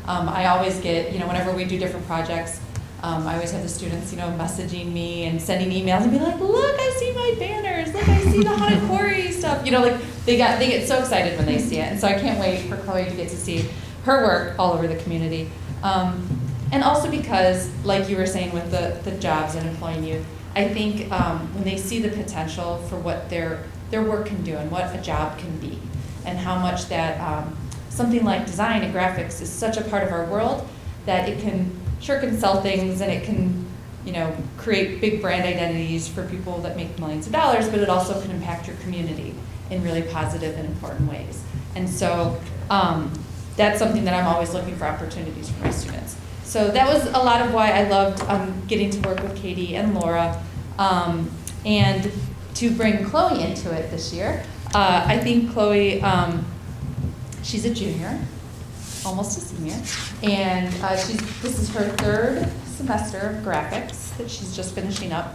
I always get, whenever we do different projects, I always have the students, messaging me and sending emails and be like, look, I see my banners, look, I see the haunted quarry stuff. They get so excited when they see it. And so I can't wait for Chloe to get to see her work all over the community. And also because, like you were saying with the jobs and employing youth, I think when they see the potential for what their work can do and what a job can be, and how much that something like design and graphics is such a part of our world that it can sell things, and it can create big brand identities for people that make millions of dollars, but it also can impact your community in really positive and important ways. And so that's something that I'm always looking for opportunities for my students. So that was a lot of why I loved getting to work with Katie and Laura, and to bring Chloe into it this year. I think Chloe, she's a junior, almost a senior, and this is her third semester of graphics that she's just finishing up.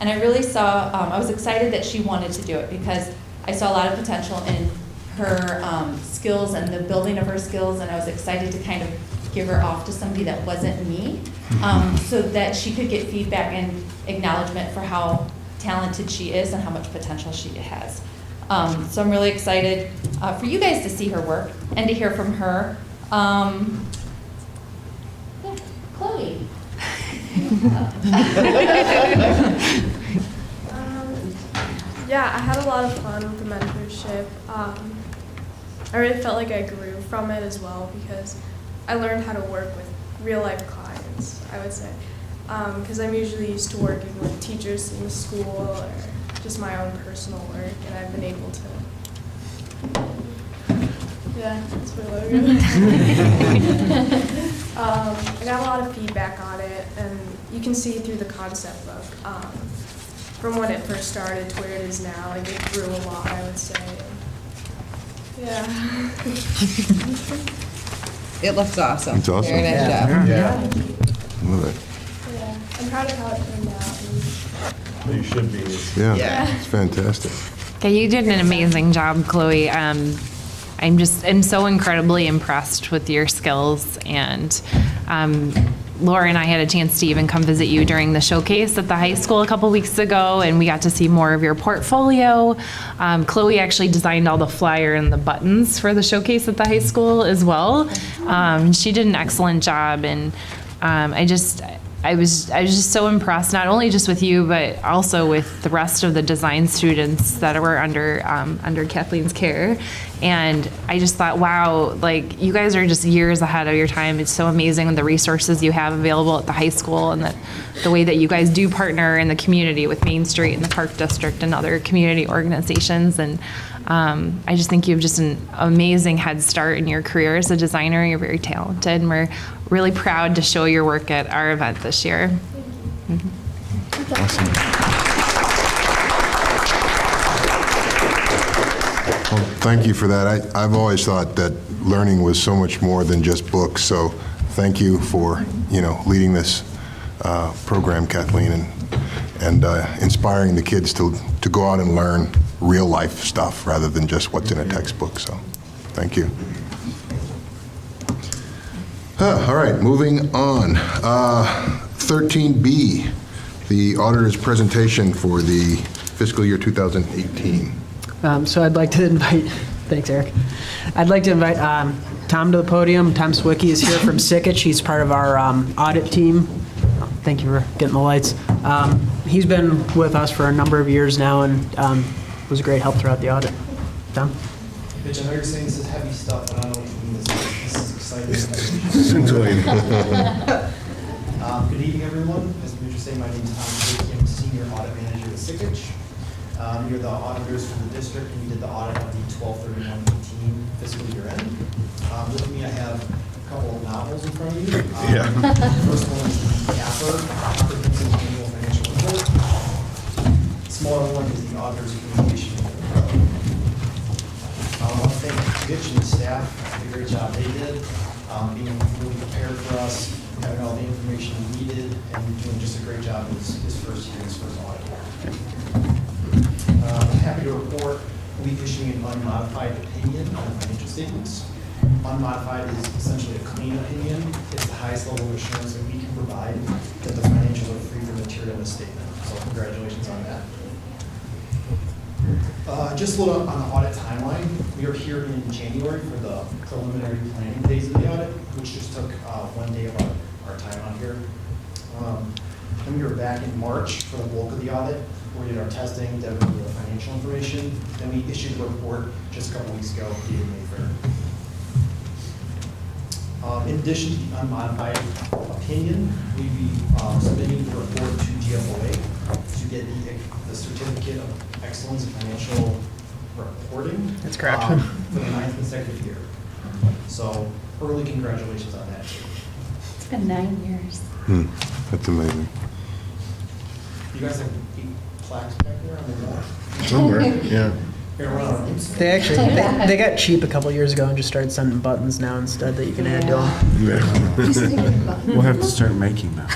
And I really saw, I was excited that she wanted to do it because I saw a lot of potential in her skills and the building of her skills, and I was excited to kind of give her off to somebody that wasn't me, so that she could get feedback and acknowledgement for how talented she is and how much potential she has. So I'm really excited for you guys to see her work and to hear from her. Chloe. Yeah, I had a lot of fun with the mentorship. I really felt like I grew from it as well because I learned how to work with real life clients, I would say. Because I'm usually used to working with teachers in the school or just my own personal work, and I've been able to. Yeah, that's my logo. I got a lot of feedback on it, and you can see through the concept book. From when it first started to where it is now, like it grew a lot, I would say. Yeah. It looks awesome. It's awesome. Very nice job. Yeah. Love it. Yeah. I'm proud of how it turned out. You should be. Yeah, it's fantastic. Okay, you did an amazing job, Chloe. I'm so incredibly impressed with your skills, and Laura and I had a chance to even come visit you during the showcase at the high school a couple weeks ago, and we got to see more of your portfolio. Chloe actually designed all the flyer and the buttons for the showcase at the high school as well. She did an excellent job, and I was just so impressed, not only just with you, but also with the rest of the design students that were under Kathleen's care. And I just thought, wow, like you guys are just years ahead of your time. It's so amazing the resources you have available at the high school, and the way that you guys do partner in the community with Main Street and the Park District and other community organizations. And I just think you have just an amazing head start in your career as a designer. You're very talented, and we're really proud to show your work at our event this year. Well, thank you for that. I've always thought that learning was so much more than just books, so thank you for, leading this program, Kathleen, and inspiring the kids to go out and learn real life stuff rather than just what's in a textbook, so thank you. All right, moving on. 13B, the auditor's presentation for the fiscal year 2018. So I'd like to invite, thanks, Eric. I'd like to invite Tom to the podium. Tom Swicki is here from Sikich. He's part of our audit team. Thank you for getting the lights. He's been with us for a number of years now and was a great help throughout the audit. Tom? Bitch, I know you're saying this is heavy stuff, but I don't know what you mean. This is exciting. Scintillating. Good evening, everyone. As the manager saying, my name is Tom Swicki. I'm Senior Audit Manager at Sikich. You're the auditors for the district, and we did the audit of the 12/31/18 fiscal year end. With me, I have a couple of novels in front of you. Yeah. The first one is the CAFR, Comprehensive Annual Financial Report. The smaller one is the Auditor's Communication. I want to thank Rich and the staff for the great job they did, being really prepared for us, having all the information we needed, and doing just a great job in his first year, his first audit. I'm happy to report we'll be issuing an unmodified opinion on the financial statements. Unmodified is essentially a clean opinion. It's the highest level of assurance that we can provide that the financials are free from material misstatement. So congratulations on that. Just a little on the audit timeline. We are here in January for the preliminary planning phase of the audit, which just took 1 day of our time on here. Then we were back in March for the bulk of the audit. We did our testing, did the financial information. Then we issued a report just a couple weeks ago, dated May 3rd. In addition to the unmodified opinion, we'll be submitting the report to GFOA to get the Certificate of Excellence in Financial Reporting. That's correct. For the 9th consecutive year. So early congratulations on that. It's been 9 years. That's amazing. You guys have 8 plaques back there on the wall? Somewhere, yeah. Here, run on them. They actually, they got cheap a couple years ago and just started sending buttons now instead that you can add to them. We'll have to start making them.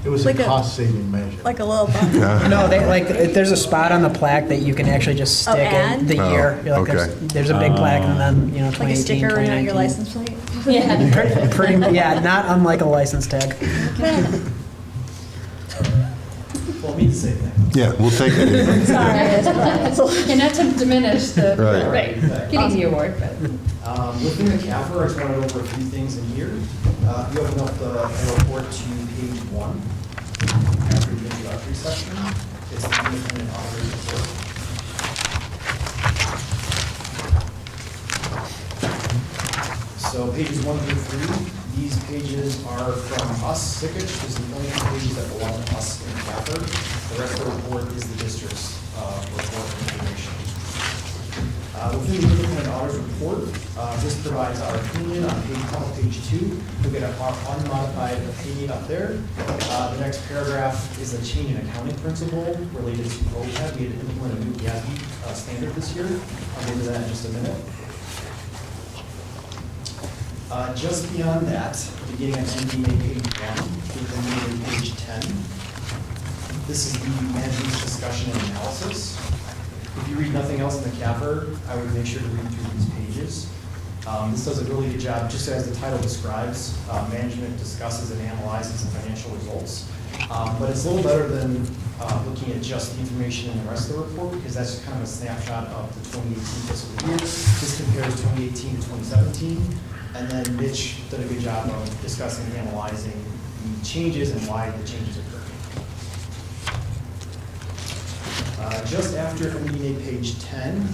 It was Like a a- cost-saving measure. Like a little bump. No, there's a spot on the plaque that you can actually just stick add? in the year. You're like, okay. there's a big plaque and then, Like a 2018, sticker on 2019. your license plate. Yeah, not unlike a license tag. Well, it means the same thing. Yeah, we'll take it. And not to diminish the Right. getting the award, but. Within the CAFR, I just want to go over a few things in here. You open up the report to page 1 after the introductory section. is the independent auditor's report. So pages 1 through 3, these pages are from us, Sickich. This is the only two pages that belong to us in CAFR. The rest of the report is the district's report information. Within the independent auditor's report, this provides our opinion on page 2. You'll get our unmodified opinion up there. The next paragraph is a change in accounting principle related to OPEB. We had to implement a new GASB standard this year. I'll get into that in just a minute. Just beyond that, beginning at MDA page 1, within page 10, this is the management's discussion and analysis. If you read nothing else in the CAFR, I would make sure to read through these pages. This does a really good job, just as the title describes. Management discusses and analyzes the financial results. But it's a little better than looking at just the information in the rest of the report, because that's kind of a snapshot of the 2018 fiscal year. This compares 2018 to 2017. And then Mitch did a good job of discussing and analyzing the changes and why the changes occurred. Just after MD&A page 10,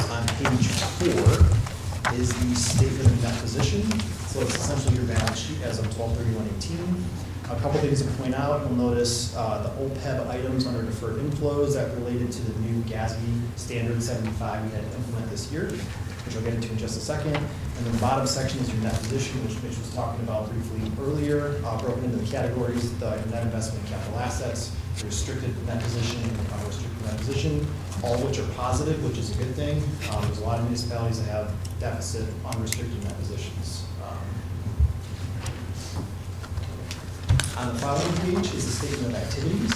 on page 4, is the statement of net position. So it's essentially your balance sheet as of 12/31/18. A couple things to point out. You'll notice the OPEB items under deferred inflows that related to the new GASB standard 75 we had to implement this year, which I'll get into in just a second. And then the bottom section is your net position, which Mitch was talking about briefly earlier, broken into the categories, the net investment in capital assets, the restricted net position, and the unrestricted net position, all of which are positive, which is a good thing. There's a lot of municipalities that have deficit unrestricted net positions. On the following page is the statement of activities.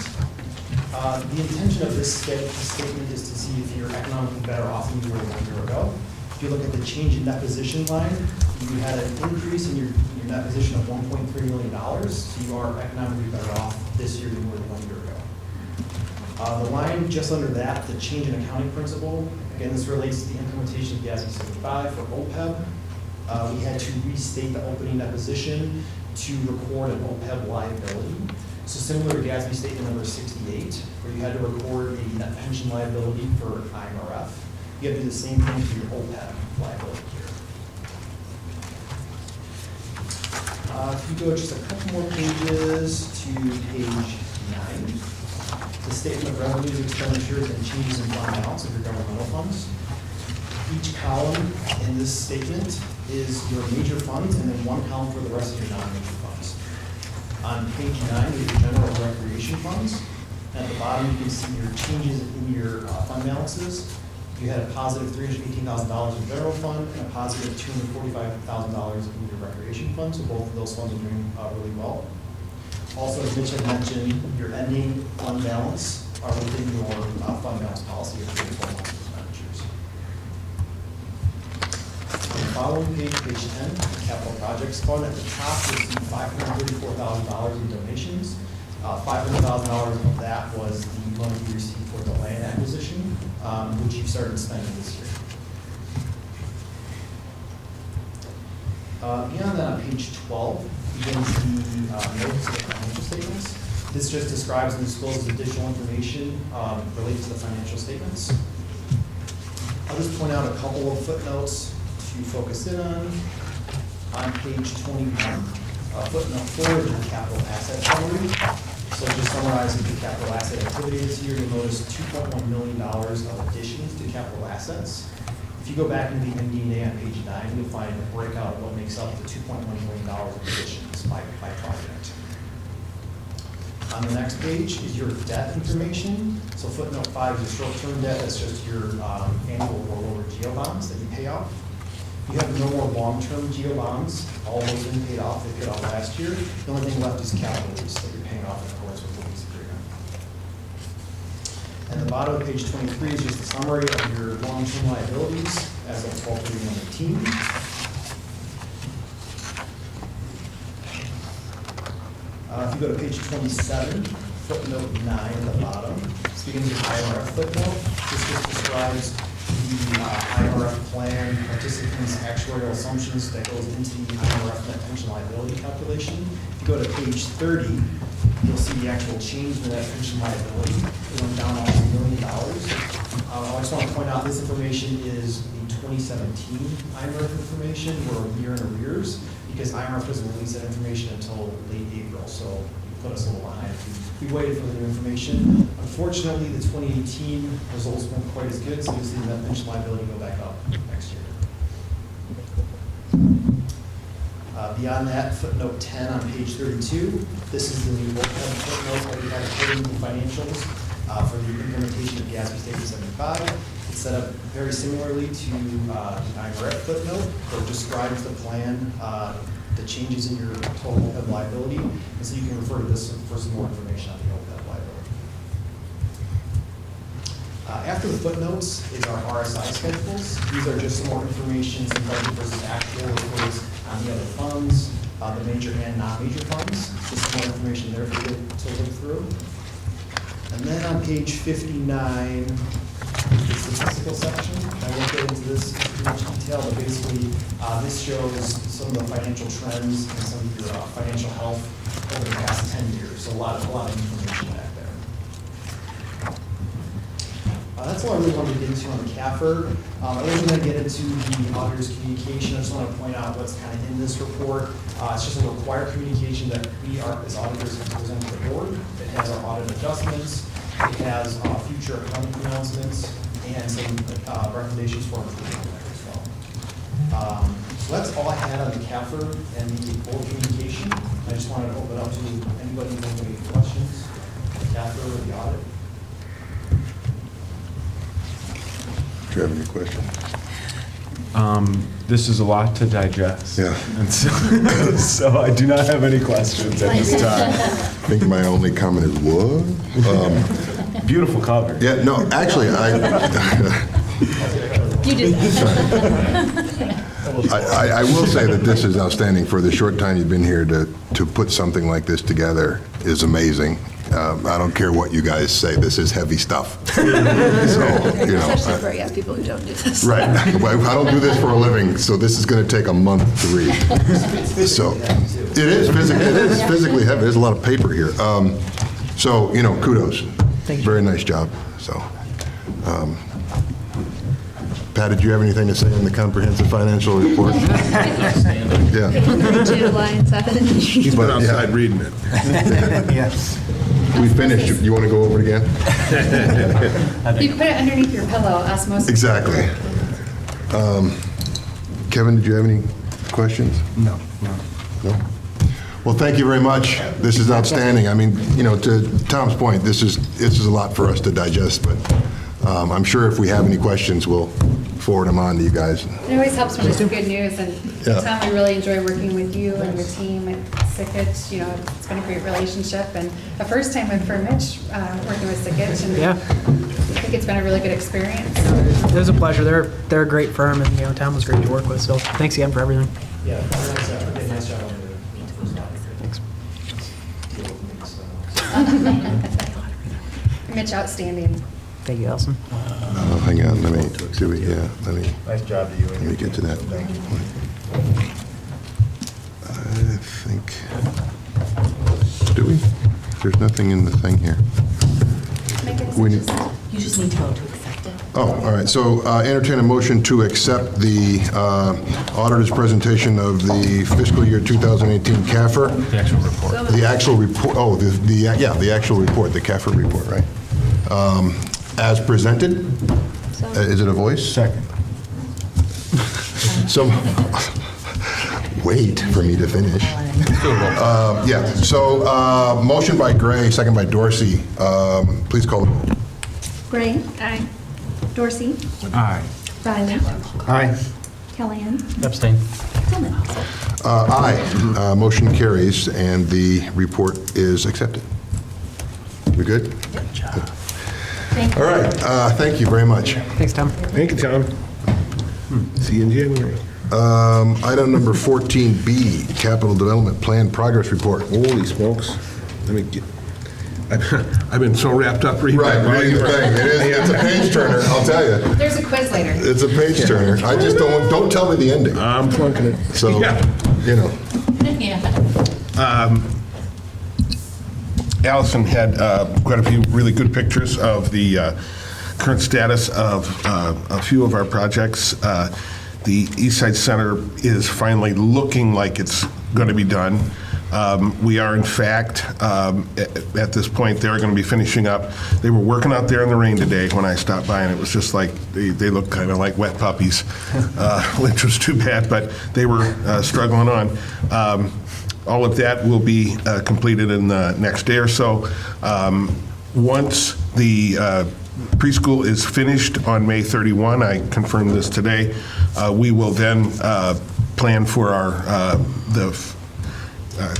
The intention of this statement is to see if you're economically better off than you were 1 year ago. If you look at the change in net position line, you had an increase in your net position of $1.3 million, so you are economically better off this year than you were 1 year ago. The line just under that, the change in accounting principle, again, this relates to the implementation of GASB 75 for OPEB. We had to restate the opening net position to record an OPEB liability. So similar to GASB statement number 68, where you had to record a net pension liability for IMRF, you have to do the same thing for your OPEB liability here. If you go just a couple more pages to page 9, the statement of revenues, expenditures, and changes in fund balance of your governmental funds. Each column in this statement is your major funds, and then one column for the rest of your non-major funds. On page 9 is your general and recreation funds. At the bottom, you can see your changes in your fund balances. You had a positive $318,000 in general fund and a positive $245,000 in your recreation fund, so both of those funds are doing really well. Also, as Mitch had mentioned, your ending fund balance are within your fund balance policy of 24 months expenditures. On the following page, page 10, the capital projects fund. At the top, you'll see $534,000 in donations. $500,000 of that was the money we received for the land acquisition, which you've started spending this year. Beyond that, on page 12, begins the notes of the financial statements. This just describes and discloses additional information related to the financial statements. I'll just point out a couple of footnotes to focus in on. On page 21, footnote 4 is the capital asset summary. So just summarizing the capital asset activity this year, you'll notice $2.1 million of additions to capital assets. If you go back into the MD&A on page 9, you'll find a breakout of what makes up the $2.1 million of additions by project. On the next page is your debt information. So footnote 5 is your short-term debt. That's just your annual rollover GEO bonds that you pay off. You have no more long-term GEO bonds. All those have been paid off. They paid off last year. The only thing left is capital lease that you're paying off in accordance with the lease agreement. And the bottom of page 23 is just a summary of your long-term liabilities as of 12/31/18. If you go to page 27, footnote 9 at the bottom, this begins with IMRF footnote. This just describes the IMRF plan, participants' actuarial assumptions that goes into the IMRF net pension liability calculation. If you go to page 30, you'll see the actual change in that pension liability. It went down almost $1 million. I just want to point out, this information is the 2017 IMRF information. We're a year in arrears because IMRF doesn't release that information until late April, so it put us a little behind. We waited for the new information. Unfortunately, the 2018 results weren't quite as good, so you'll see that pension liability go back up next year. Beyond that, footnote 10 on page 32, this is the new footnote that we had put in the financials for the implementation of GASB Statement 75. It's set up very similarly to the IMRF footnote that describes the plan, the changes in your total OPEB liability, and so you can refer to this for some more information on the OPEB liability. After the footnotes is our RSI schedules. These are just some more information, some budget versus actual reports on the other funds, the major and non-major funds. Just some more information there for you to look through. And then on page 59, the statistical section. I won't get into this in too much detail, but basically this shows some of the financial trends and some of your financial health over the past 10 years. So a lot of information back there. That's all I really wanted to get into on the CAFR. I wasn't going to get into the auditor's communication. I just want to point out what's kind of in this report. It's just a required communication that we are, as auditors, can present to the board. It has our audit adjustments. It has future accounting pronouncements and some recommendations for improvement there as well. So that's all I had on the CAFR and the board communication. I just wanted to open up to anybody who has any questions, the CAFR or the audit. Do you have any questions? This is a lot to digest. Yeah. And so I do not have any questions at this time. I think my only comment is, what? Beautiful cover. Yeah, no, actually, You did that. I will say that this is outstanding. For the short time you've been here, to put something like this together is amazing. I don't care what you guys say, this is heavy stuff. So, Especially for people who don't do this. right. I don't do this for a living, so this is going to take a month to read. So it is physically heavy. There's a lot of paper here. So, kudos. Thank you. Very nice job. So, Pat, did you have anything to say on the comprehensive financial report? Yeah. 32 line 7. He's been outside reading it. Yes. We finished. You want to go over it again? You put it underneath your pillow, osmosis. Exactly. Kevin, did you have any questions? No. No? Well, thank you very much. This is outstanding. I mean, to Tom's point, this is a lot for us to digest, but I'm sure if we have any questions, we'll forward them on to you guys. It always helps when it's good news, and Yeah. Tom, I really enjoy working with you and your team at Sickich. It's been a great relationship, and the first time for Mitch working with Sickich, and Yeah. I think it's been a really good experience. It was a pleasure. They're a great firm, and Tom was great to work with. So thanks again for everything. Yeah, nice job on the first line. Thanks. Mitch, outstanding. Thank you, Allison. Hang on, let me Nice job to you. let me get to that. Thank you. I think, do we? There's nothing in the thing here. You just need to vote to accept it. Oh, all right. So entertain a motion to accept the auditor's presentation of the fiscal year 2018 CAFR. The actual report. The actual report, the actual report, the CAFR report, right? As presented. Is it a voice? Second. So, wait for me to finish. Yeah, so motion by Gray, second by Dorsey. Please call the roll. Gray. Aye. Dorsey. Aye. Riley. Aye. Callahan. Abstain. Tillman. Aye. Motion carries, and the report is accepted. We good? Good job. Thank you. All right, thank you very much. Thanks, Tom. Thank you, Tom. See you in January. Item number 14B, Capital Development Plan Progress Report. Holy smokes. Let me get, I've been so wrapped up reading. Right, reading the thing. It's a page turner, I'll tell you. There's a quiz later. It's a page turner. I just don't tell me the ending. I'm flunking it. So, Yeah. Yeah. Allison had quite a few really good pictures of the current status of a few of our projects. The Eastside Center is finally looking like it's going to be done. We are, in fact, at this point, they're going to be finishing up. They were working out there in the rain today when I stopped by, and it was just like, they looked kind of like wet puppies, which was too bad, but they were struggling on. All of that will be completed in the next day or so. Once the preschool is finished on May 31, I confirmed this today, we will then plan for the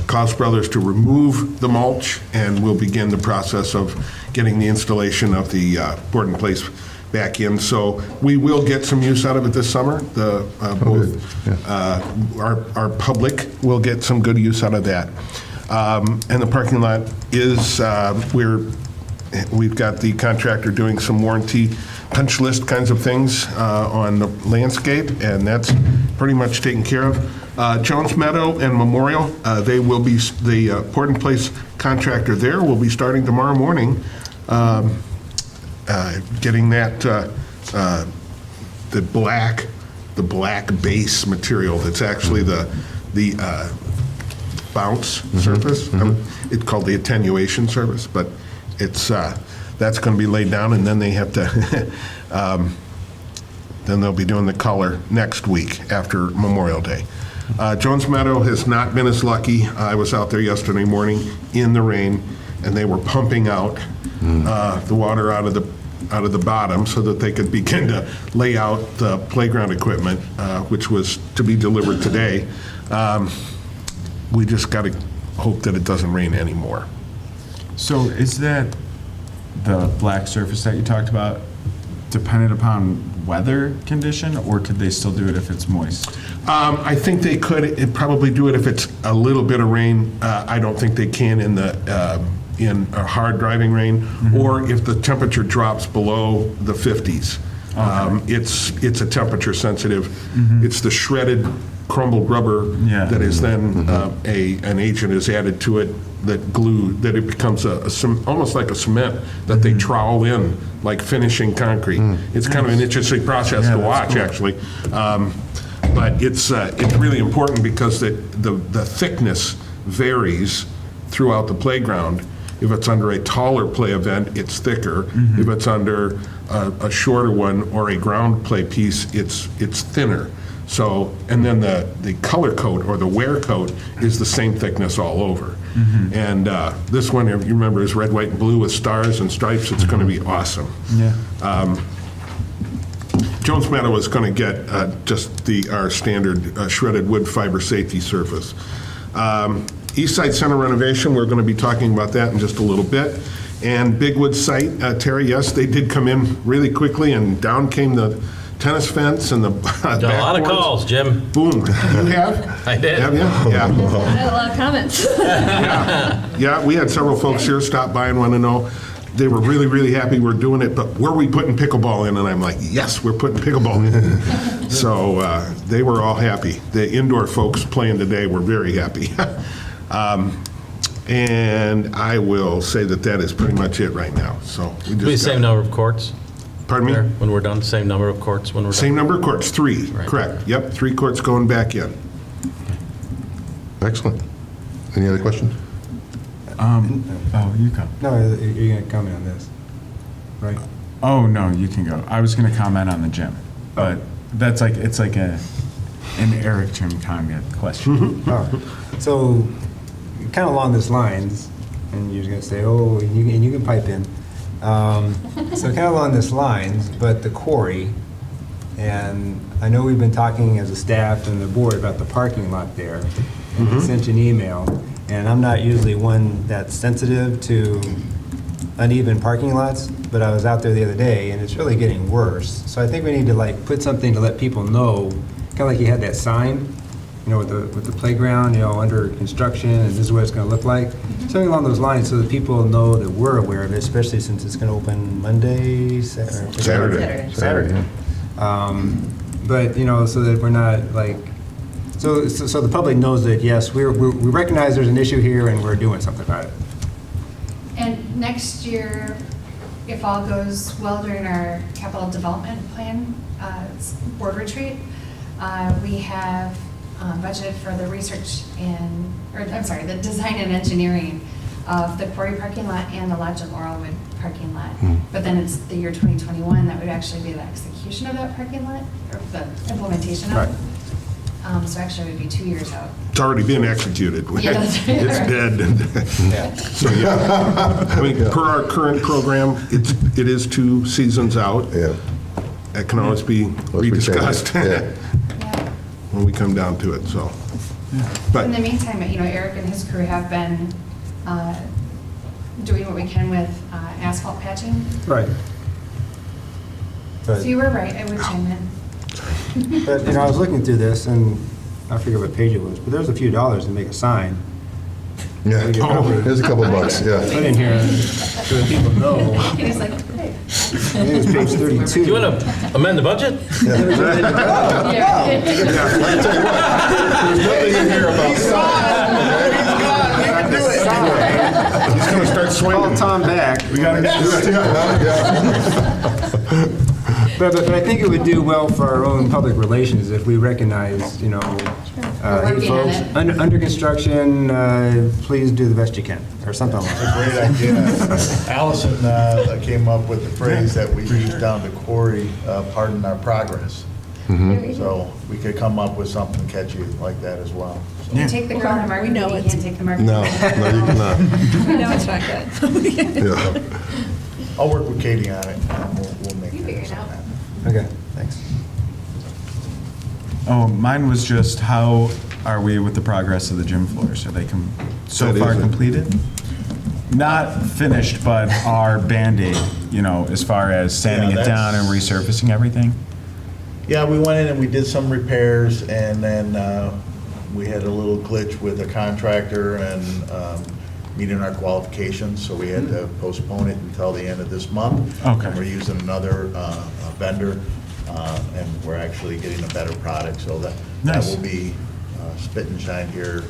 Klaus Brothers to remove the mulch, and we'll begin the process of getting the installation of the board and place back in. So we will get some use out of it this summer. Our public will get some good use out of that. And the parking lot is, we've got the contractor doing some warranty punch list kinds of things on the landscape, and that's pretty much taken care of. Jones Meadow and Memorial, they will be, the port and place contractor there will be starting tomorrow morning, getting that, the black base material that's actually the bounce surface. It's called the attenuation surface, but it's that's going to be laid down, and then they have to then they'll be doing the color next week after Memorial Day. Jones Meadow has not been as lucky. I was out there yesterday morning in the rain, and they were pumping out the water out of the bottom so that they could begin to lay out the playground equipment, which was to be delivered today. We just got to hope that it doesn't rain anymore. So is that the black surface that you talked about dependent upon weather condition, or could they still do it if it's moist? I think they could probably do it if it's a little bit of rain. I don't think they can in a hard driving rain, or if the temperature drops below the 50s. Okay. It's a temperature sensitive. It's the shredded crumbled rubber that is then an agent is added to it that it becomes almost like a cement that they trowel in like finishing concrete. It's kind of an interesting process to watch, cool. Actually. But it's really important because the thickness varies throughout the playground. If it's under a taller play event, it's thicker. If it's under a shorter one or a ground play piece, it's thinner. So, and then the color coat or the wear coat is the same thickness all over. And this one, if you remember, is red, white, and blue with stars and stripes. It's going to be awesome. Jones Meadow is going to get just our standard shredded wood fiber safety surface. Eastside Center renovation, we're going to be talking about that in just a little bit. And Bigwood site, Terry, yes, they did come in really quickly, and down came the tennis fence and the Got a lot of calls, Jim. Boom. You have? I did. Have you? Yeah. I had a lot of comments. Yeah, we had several folks here stop by and want to know. They were really, really happy we're doing it, but where are we putting pickleball in? And I'm like, yes, we're putting pickleball in. So they were all happy. The indoor folks playing today were very happy. And I will say that is pretty much it right now. So we just Be the same number of courts? Pardon me? When we're done, same number of courts when we're done? Same number of courts, 3, Right. correct. Yep, 3 courts going back in. Excellent. Any other questions? Oh, you go. No, you're going to comment on this, right? Oh, no, you can go. I was going to comment on the gym, but it's like an Eric Jim comment question. All right. So, kind of along these lines, and you're going to say, oh, and you can pipe in. So kind of along these lines, but the quarry, and I know we've been talking as a staff and the board about the parking lot there, and I sent you an email, and I'm not usually one that's sensitive to uneven parking lots, but I was out there the other day, and it's really getting worse. So I think we need to put something to let people know, kind of like you had that sign, with the playground, under construction, and this is what it's going to look like. Something along those lines so that people know that we're aware of it, especially since it's going to open Monday, Saturday. Saturday. But, so that we're not so the public knows that, yes, we recognize there's an issue here and we're doing something about it. And next year, if all goes well during our capital development plan board retreat, we have budgeted for the research the design and engineering of the quarry parking lot and the Lodge and Laurelwood parking lot. But then it's the year 2021 that would actually be the execution of that parking lot, or the implementation of it. So actually it would be 2 years out. It's already been executed. Yeah, that's right. It's dead. So, yeah. I mean, per our current program, it is 2 seasons out. Yeah. That can always be rediscussed Yeah. when we come down to it, so. But In the meantime, Eric and his crew have been doing what we can with asphalt patching. Right. So you were right, I would chime in. But, I was looking through this, and I forget what page it was, but there's a few dollars to make a sign. Yeah, We could probably there's a couple bucks, yeah. Put in here so that people know. He's like, hey. I think it was page 32. Do you want to amend the budget? there's nothing in here about He's going to start Call swinging. Tom back. We got to do it. But I think it would do well for our own public relations if we recognize, hey, working on folks, it. under construction, please do the best you can, or something like that. Great idea. Allison came up with the phrase that we use down to quarry, pardon our progress. So we could come up with something catchy like that as well. So- You take the corner market, but you can't take the market. No, you cannot. We know it's not good. Yeah. I'll work with Katie on it, and we'll make You figure it out. something happen. Okay, thanks. Oh, mine was just how are we with the progress of the gym floors? Are they so That far is it. completed? Not finished, but are Band-Aid, as far as sanding Yeah, it down and that's- resurfacing everything? Yeah, we went in and we did some repairs, and then we had a little glitch with a contractor and meeting our qualifications, so we had to postpone it until the end of this month. Okay. And we're using another vendor, and we're actually getting a better product, so that Nice. will be spit and shine here,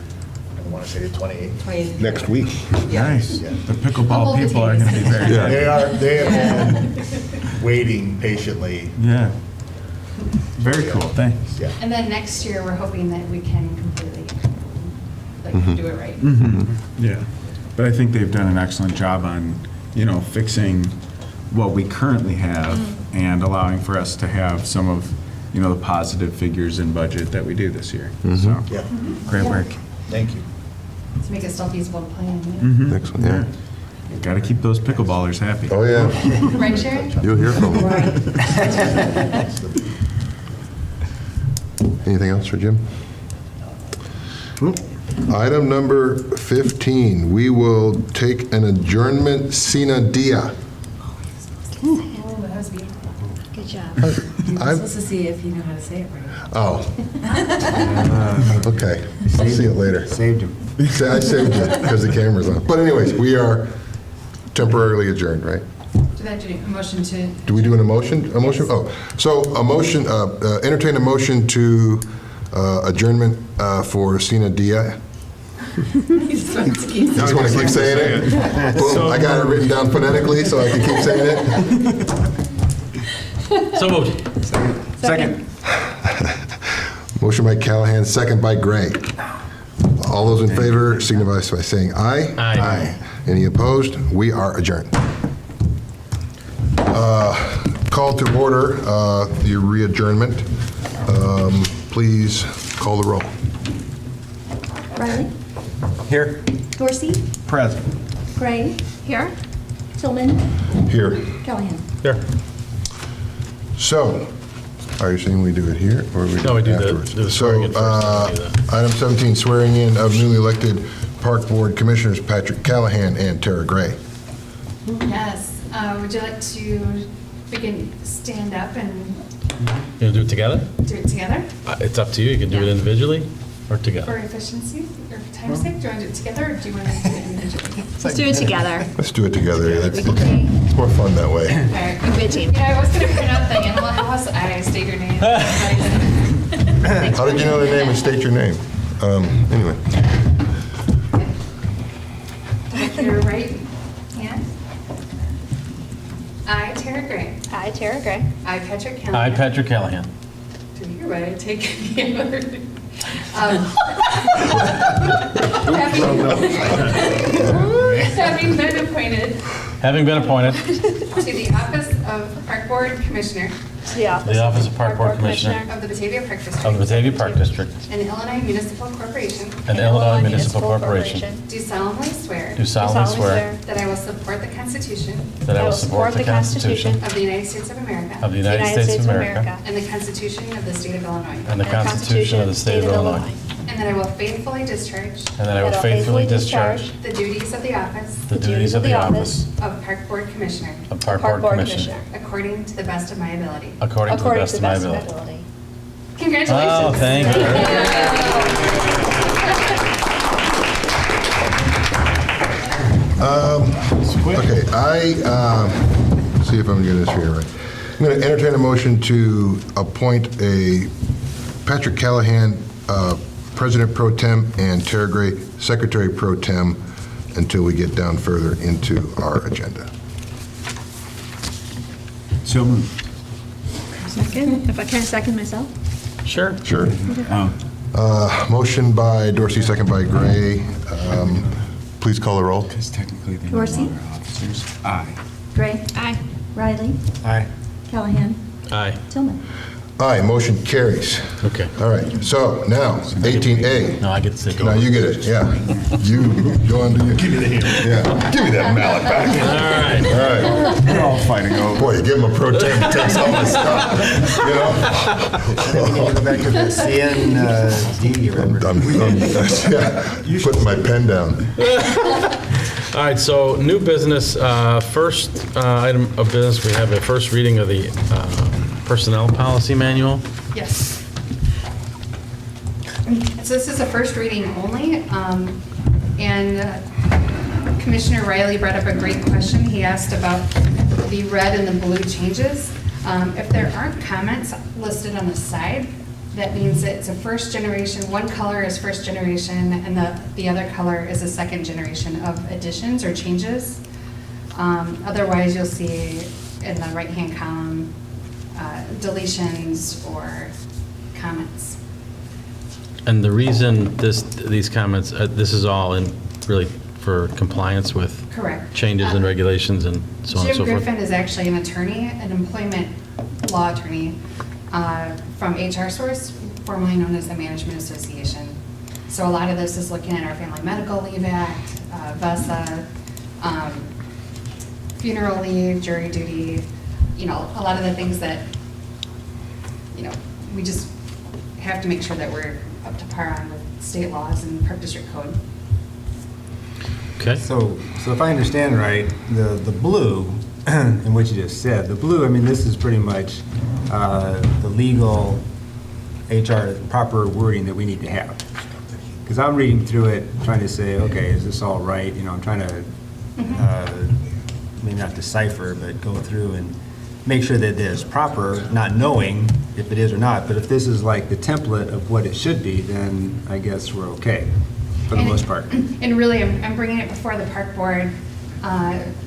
I want to say the 28th. Next week. Nice. Yeah. The pickleball people are going to be very Yeah. happy. They have been waiting patiently. Yeah. Very cool, thanks. Yeah. And then next year, we're hoping that we can completely, do it right. Yeah, but I think they've done an excellent job on, fixing what we currently have and allowing for us to have some of, the positive figures in budget that we do this year. So, Yeah, great work. thank you. To make it still feasible to plan. Excellent, yeah. Got to keep those pickleballers happy. Oh, yeah. Right, Sharon? You'll hear from them. Anything else for Jim? Item number 15, we will take an adjournment sine die. Oh, that was beautiful. Good job. I'm- Supposed to see if you know how to say it right. Oh. Okay, I'll see it later. Saved him. I saved it because the camera's on. But anyways, we are temporarily adjourned, right? Do that, do a motion to, Do we do an emotion? A motion? Oh, so a motion, entertain a motion to adjournment for sine die. he just wants to keep. You just want to keep saying it? Boom, I got it written down phonetically so I can keep saying it. So moved. Second. Motion by Callahan, second by Gray. All those in favor signify by saying aye. Aye. Any opposed? We are adjourned. Call to order the re-adjournment. Please call the roll. Riley? Here. Dorsey? Present. Gray? Here. Tillman? Here. Callahan? There. So, are you saying we do it here or we No, we do do it the afterwards? swearing in first, then we do that. Item 17, swearing in of newly elected Park Board Commissioners Patrick Callahan and Tara Gray. Yes. Would you like to stand up and You gonna do it together? do it together It's up to you. You can do it Yeah. individually or for together. efficiency or time's sake? Do you want to do it together or do you want to do it individually? Let's do it together. Let's do it together. It's Okay. more fun that way. All right. You bitching. Yeah, I was going to print out the animal house. I state your name. How did you know their name and state your name? Anyway. Your right Tara Gray. I, Tara Gray. I, Patrick I, Callahan. Patrick Callahan. Do hereby take having been appointed to the office of Park Board Commissioner To the office. The office of Park Board Commissioner of the Batavia Park District. of the Batavia Park District And Illinois Municipal Corporation. and Illinois Municipal Corporation. Do solemnly swear. Do solemnly swear That I will support the Constitution. that I will support the Constitution Of the United States of America. of the United States of America And the Constitution of the State of Illinois. and the Constitution of the State of Illinois. And that I will faithfully discharge. And that I will faithfully discharge The duties of the office. the duties of the office Of Park Board Commissioner. of Park Board Commissioner According to the best of my ability. according to the best of my ability. Congratulations. Oh, thank you. Okay, see if I'm getting this here right. I'm going to entertain a motion to appoint a Patrick Callahan, President Pro Tem, and Tara Gray, Secretary Pro Tem, until we get down further into our agenda. So moved. Second, if I can second myself. Sure. Sure. Motion by Dorsey, second by Gray. Please call the roll. Because technically they Dorsey? are officers. Aye. Gray. Aye. Riley. Aye. Callahan. Aye. Tillman. Aye, motion carries. Okay. All right, so now, 18A. No, I get to take Now over. you get it, yeah. You, go on to you. Give me the hand. Yeah, give me that mallet back. All right. All right. We're all fighting over. Boy, you give him a pro tem, he takes all this stuff, you know? We need to go back to the CND, remember? Yeah, putting my pen down. All right, so new business, first item of business, we have a first reading of the personnel policy manual. Yes. So this is a first reading only, and Commissioner Riley brought up a great question. He asked about the red and the blue changes. If there aren't comments listed on the side, that means it's a first generation, one color is first generation, and the other color is a second generation of additions or changes. Otherwise, you'll see in the right-hand column, deletions or comments. And the reason these comments, this is all in really for compliance with Correct. changes in regulations and so on and so Jim forth. Griffin is actually an attorney, an employment law attorney from HR Source, formerly known as the Management Association. So a lot of this is looking at our Family Medical Leave Act, VESA, funeral leave, jury duty, a lot of the things that, we just have to make sure that we're up to par on with state laws and Park District Code. Okay. So if I understand right, the blue, in what you just said, the blue, I mean, this is pretty much the legal HR proper wording that we need to have. Because I'm reading through it, trying to say, okay, is this all right? I'm trying to, maybe not decipher, but go through and make sure that it is proper, not knowing if it is or not. But if this is like the template of what it should be, then I guess we're okay, for the most part. And really, I'm bringing it before the park board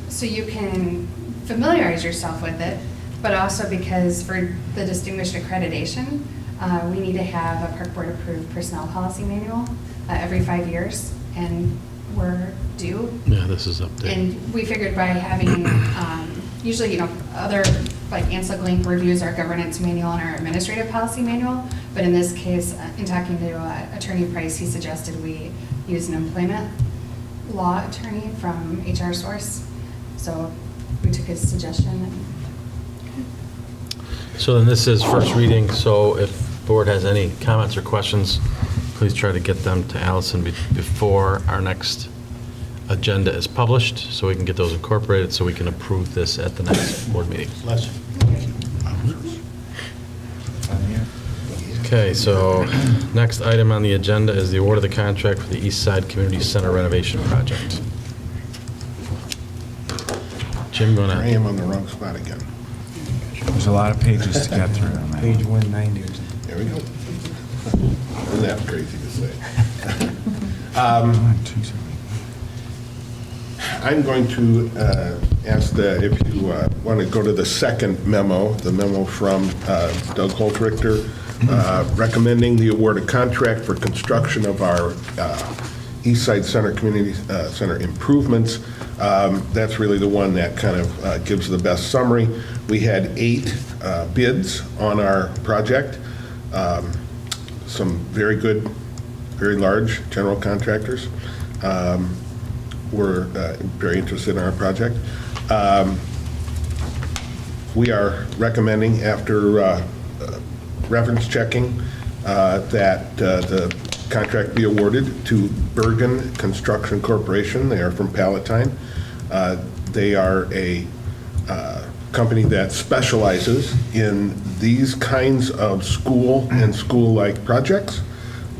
so you can familiarize yourself with it, but also because for the distinguished accreditation, we need to have a park board approved personnel policy manual every 5 years, and we're due. Yeah, this is updated. And we figured by having, usually, other, like Ansel Glink reviews our governance manual and our administrative policy manual, but in this case, in talking to Attorney Price, he suggested we use an employment law attorney from HR Source. So we took his suggestion. So then this is first reading, so if the board has any comments or questions, please try to get them to Allison before our next agenda is published, so we can get those incorporated, so we can approve this at the next board meeting. Okay, so next item on the agenda is the award of the contract for the Eastside Community Center renovation project. Jim, you want to? I am on the wrong spot again. There's a lot of pages to get through on that. Page 190 or something. There we go. Isn't that crazy to say? I'm going to ask if you want to go to the second memo, the memo from Doug Holtrichter, recommending the award of contract for construction of our Eastside Center Community Center improvements. That's really the one that kind of gives the best summary. We had 8 bids on our project. Some very good, very large general contractors were very interested in our project. We are recommending, after reference checking, that the contract be awarded to Bergen Construction Corporation. They are from Palatine. They are a company that specializes in these kinds of school and school-like projects.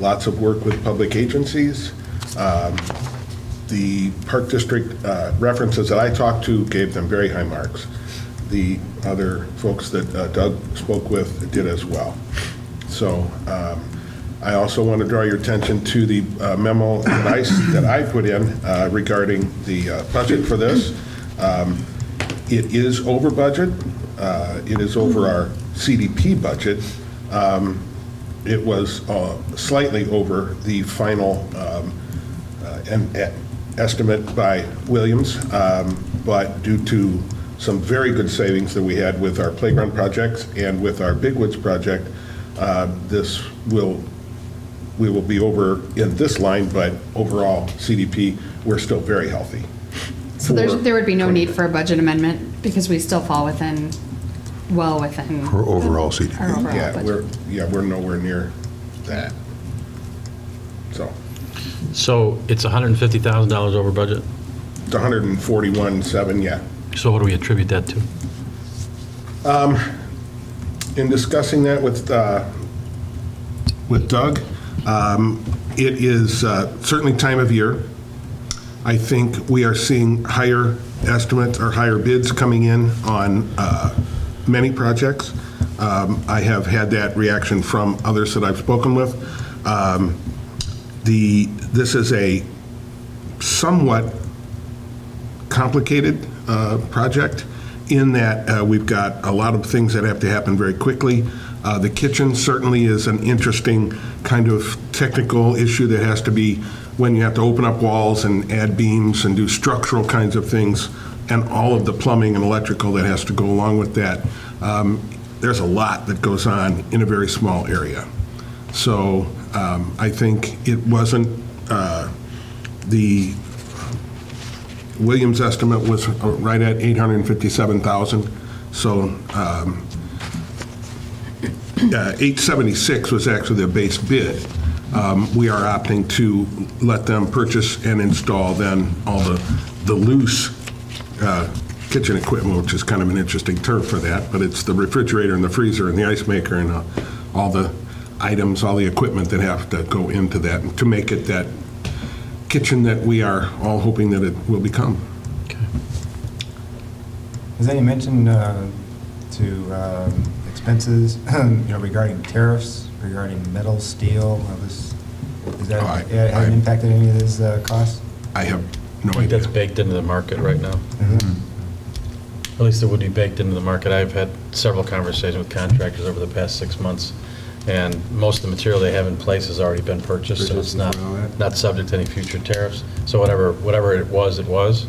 Lots of work with public agencies. The Park District references that I talked to gave them very high marks. The other folks that Doug spoke with did as well. So I also want to draw your attention to the memo that I put in regarding the budget for this. It is over budget. It is over our CDP budget. It was slightly over the final estimate by Williams, but due to some very good savings that we had with our playground projects and with our Big Woods project, we will be over in this line, but overall CDP, we're still very healthy. So there would be no need for a budget amendment because we still fall well within. For overall CDP. Our overall budget. We're nowhere near that. So it's $150,000 over budget? It's 141.7, yeah. So what do we attribute that to? In discussing that with Doug, it is certainly time of year. I think we are seeing higher estimates or higher bids coming in on many projects. I have had that reaction from others that I've spoken with. This is a somewhat complicated project in that we've got a lot of things that have to happen very quickly. The kitchen certainly is an interesting kind of technical issue that has to be when you have to open up walls and add beams and do structural kinds of things, and all of the plumbing and electrical that has to go along with that. There's a lot that goes on in a very small area. So I think it wasn't, the Williams estimate was right at $857,000. So 876 was actually the base bid. We are opting to let them purchase and install then all the loose kitchen equipment, which is kind of an interesting term for that, but it's the refrigerator and the freezer and the ice maker and all the items, all the equipment that have to go into that to make it that kitchen that we are all hoping that it will become. Has any mention to expenses, regarding tariffs, regarding metal, steel? Has that impacted any of these costs? I have I no think idea. that's baked into the market right now. At least it would be baked into the market. I've had several conversations with contractors over the past 6 months, and most of the material they have in place has already been purchased, so it's not subject to any future tariffs. So whatever it was, it was.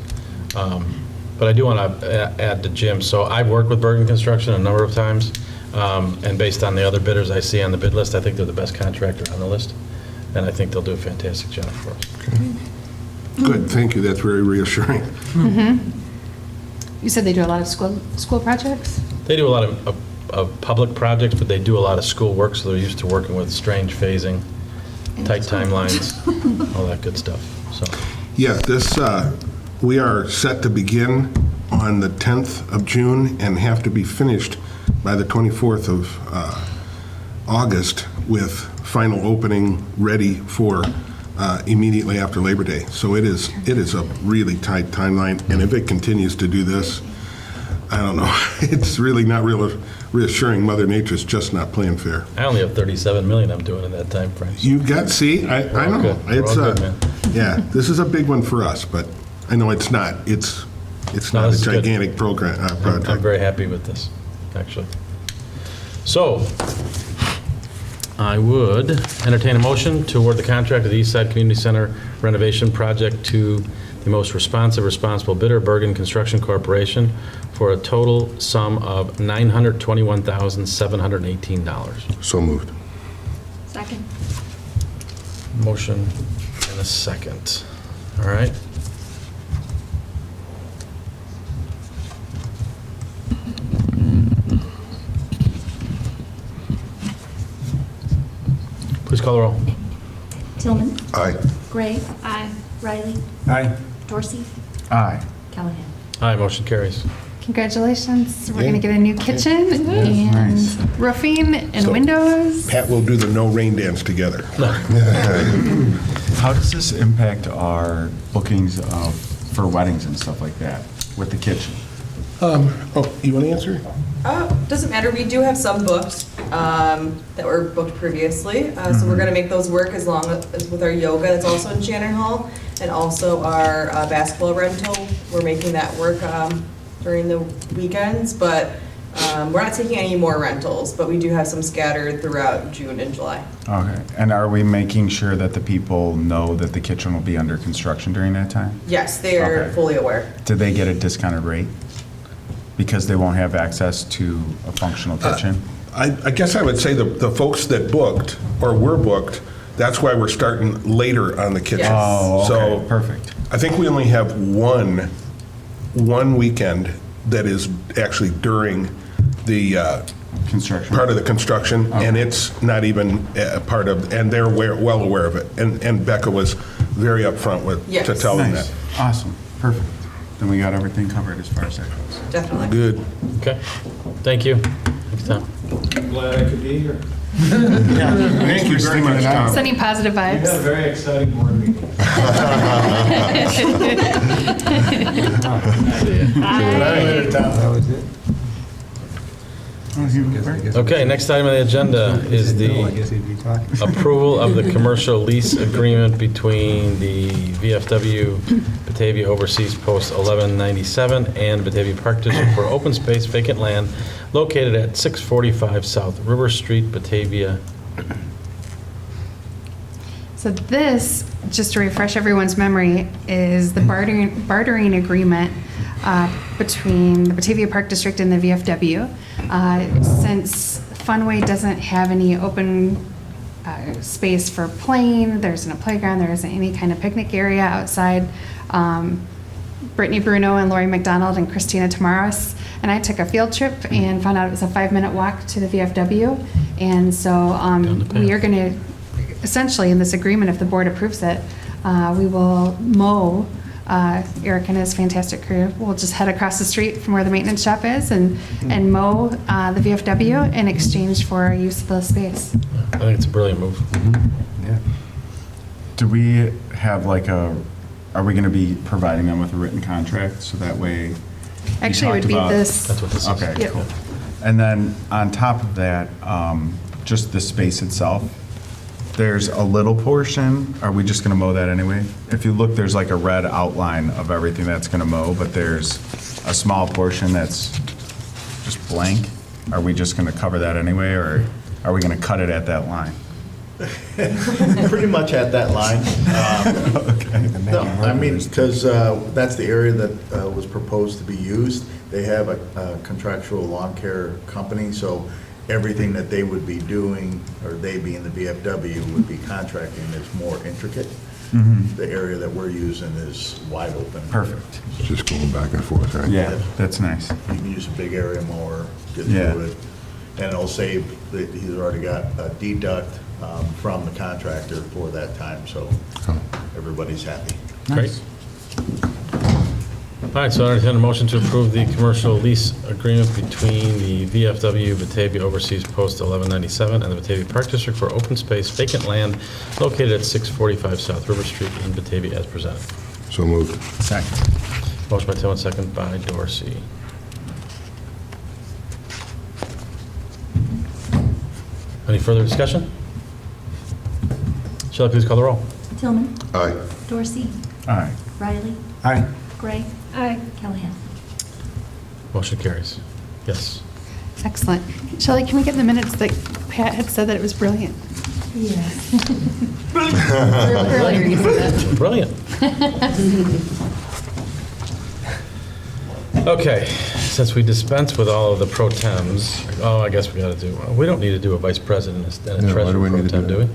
But I do want to add to Jim. So I've worked with Bergen Construction a number of times, and based on the other bidders I see on the bid list, I think they're the best contractor on the list, and I think they'll do a fantastic job for us. Good, thank you. That's very reassuring. You said they do a lot of school projects? They do a lot of public projects, but they do a lot of school work, so they're used to working with strange phasing, tight timelines, all that good stuff. So Yeah, we are set to begin on the 10th of June and have to be finished by the 24th of August with final opening ready for immediately after Labor Day. So it is a really tight timeline, and if it continues to do this, I don't know. It's really not reassuring. Mother Nature's just not playing fair. I only have 37 million I'm doing in that time frame. So You got, see, I know. We're all good, man. Yeah, this is a big one for us, but I know it's not. It's It's No, not a this is good. gigantic program, I'm project. very happy with this, actually. So, I would entertain a motion to award the contract of the Eastside Community Center renovation project to the most responsive, responsible bidder, Bergen Construction Corporation, for a total sum of $921,718. So moved. Second. Motion and a second. All right. Please call the roll. Tillman. Aye. Gray. Aye. Riley. Aye. Dorsey. Aye. Callahan. Aye, motion carries. Congratulations. We're going to Yeah. get a new kitchen and Nice. roofing and So- windows. Pat will do the no rain dance together. How does this impact our bookings for weddings and stuff like that with the kitchen? Oh, you want to answer? Doesn't matter. We do have some booked that were booked previously. So we're going to make those work as long as with our yoga that's also in Shannon Hall, and also our basketball rental. We're making that work during the weekends, but we're not taking any more rentals, but we do have some scattered throughout June and July. Okay. And are we making sure that the people know that the kitchen will be under construction during that time? Yes, they are Okay. fully aware. Did they get a discounted rate? Because they won't have access to a functional kitchen? I guess I would say the folks that booked, or were booked, that's why we're starting later on the kitchen. Yes. Oh, okay, So perfect. I think we only have one weekend that is actually during the Construction. part of the construction, and it's not even a part of, and they're well aware of it. And Becca was very upfront to Yes. tell them Nice. that. Awesome. Perfect. Then we got everything covered as far as that goes. Definitely. Good. Okay, thank you. Thanks, Tom. Glad I could be here. Thank you very much, Tom. Sending positive We had a vibes. very exciting board meeting. That was it. Okay, next item on the agenda is I the guess he'd be talking. approval of the commercial lease agreement between the VFW Batavia Overseas Post 1197 and Batavia Park District for open space vacant land located at 645 South River Street, Batavia. So this, just to refresh everyone's memory, is the bartering agreement between the Batavia Park District and the VFW. Since Funway doesn't have any open space for playing, there isn't a playground, there isn't any kind of picnic area outside. Brittany Bruno and Lori McDonald and Christina Tamaris and I took a field trip and found out it was a 5-minute walk to the VFW. And so we are going to, essentially in this agreement, if the board approves it, we will mow, Eric and his fantastic crew will just head across the street from where the maintenance shop is and mow the VFW in exchange for use of the space. I think it's a brilliant move. Yeah. Do we have like are we going to be providing them with a written contract so that way? Actually, it would be this. That's what this is. Okay, Yep. cool. And then on top of that, just the space itself, there's a little portion, are we just going to mow that anyway? If you look, there's like a red outline of everything that's going to mow, but there's a small portion that's just blank. Are we just going to cover that anyway, or are we going to cut it at that line? Pretty much at that line. No, I mean, because that's the area that was proposed to be used. They have a contractual lawn care company, so everything that they would be doing, or they being the VFW, would be contracting is more intricate. The area that we're using is wide open. Perfect. It's just going back and forth, right? Yeah, that's nice. You can use a big area mower, get Yeah. through it, and it'll save, he's already got a deduct from the contractor for that time, so everybody's happy. Great. All right, so I entertain a motion to approve the commercial lease agreement between the VFW Batavia Overseas Post 1197 and the Batavia Park District for open space vacant land located at 645 South River Street in Batavia as presented. So moved. Second. Motion by Tillman, second by Dorsey. Any further discussion? Shall I please call the roll? Tillman. Aye. Dorsey. Aye. Riley. Aye. Gray. Aye. Callahan. Motion carries. Yes. Excellent. Shelley, can we get in the minutes that Pat had said that it was brilliant? Yes. Earlier you said that. Brilliant. Okay, since we dispense with all of the pro tems, I guess we got to do, we don't need to do a vice president and a No, why do treasurer we pro need to tem, do do we? that?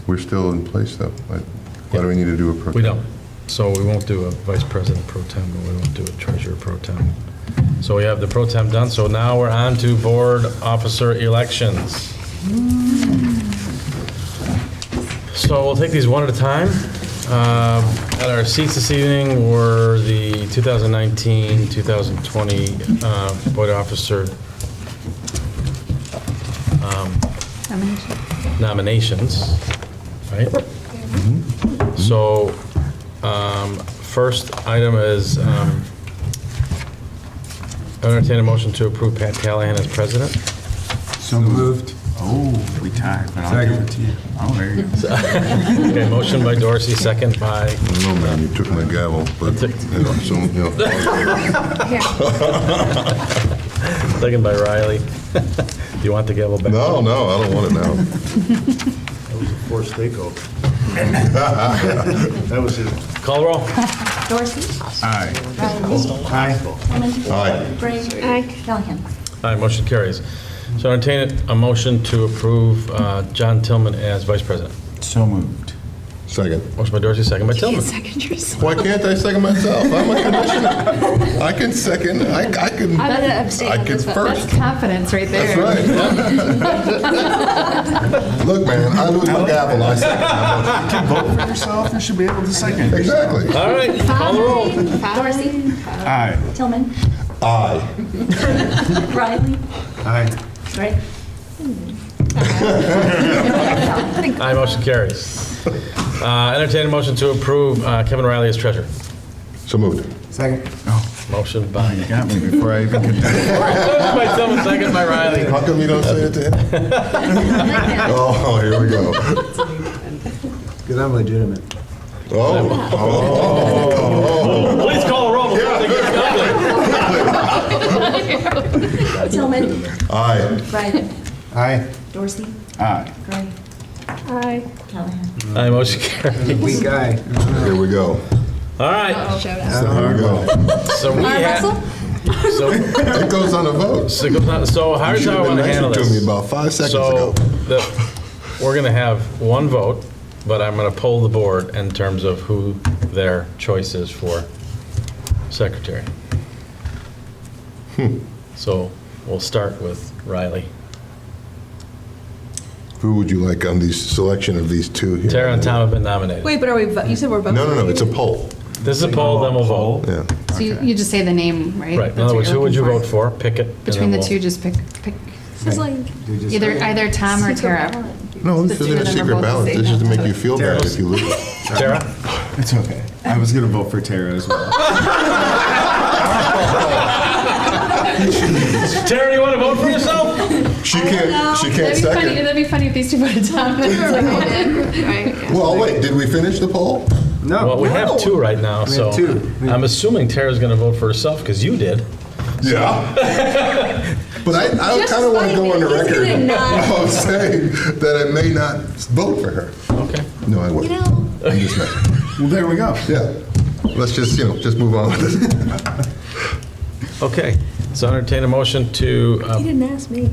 We're still in place, though. Why do we need to do a pro? We don't. So we won't do a vice president pro tem, and we won't do a treasurer pro tem. So we have the pro tem done, so now we're on to board officer elections. So we'll take these one at a time. At our seats this evening were the 2019, 2020 board officer nominations, right? So first item is I entertain a motion to approve Pat Callahan as president. So moved. Oh, we tied, but I'll give it to you. Oh, there you go. Okay, motion by Dorsey, second by, I don't know, man, you took my gavel, but, second by Riley. Do you want the gavel back? No, I don't want it now. That was a forced takeover. That was it. Call the roll. Dorsey? Aye. Riley? Aye. Gray? Aye. Callahan? Aye, motion carries. So entertain a motion to approve John Tillman as vice president. So moved. Second. Motion by Dorsey, second by Tillman. Second yourself. Why can't I second myself? I'm a commissioner. I can second, I can. I'm gonna abstain I on can this one. first. That's confidence right there. That's right. Look, man, I lose my gavel, I second my motion. You can vote for yourself, you should be able to second. Exactly. All right, call the roll. Dorsey? Aye. Tillman? Aye. Riley? Aye. Gray? Aye, motion carries. Entertain a motion to approve Kevin Riley as treasurer. So moved. Second. Oh, Motion by, you got me before I even could. motion by Tillman, second by Riley. How come you don't say it to him? Oh, here we go. Because I'm legitimate. Oh. Please call the roll before they get going. Tillman? Aye. Riley? Aye. Dorsey? Aye. Gray? Aye. Callahan? Aye, motion carries. Weak guy. Here we go. All right, Here we go. so we have, so, It goes on a vote. so You here's should how I have been want to handle nicer this. to me about 5 seconds So, ago. we're going to have one vote, but I'm going to poll the board in terms of who their choice is for secretary. So we'll start with Riley. Who would you like on the selection of these two here? Tara and Tom have been nominated. Wait, but are we, you said we're voting? No, it's a poll. This is a poll, then we'll vote. Yeah. So you just say the name, right? Right, in That's other what words, you're who would you looking vote for? Pick it. and Between then the two, we'll- just pick It's like either Tom or Tara. No, this The two isn't a of them are secret both the ballot. same. This is to make you feel bad if you lose. Tara? It's okay. I was going to vote for Tara as well. Tara, do you want to vote for yourself? She can't second. That'd be funny if these two voted Tom. Well, wait, did we finish the poll? No. Well, we have two right now, We so have two. I'm assuming Tara's going to vote for herself because you did. Yeah. But I kind of want to go on the record of saying that I may not vote for her. Okay. No, I wouldn't. I'm just messing. Well, there we go. Yeah. Let's just, just move on with it. Okay, so entertain a motion to. He didn't ask me.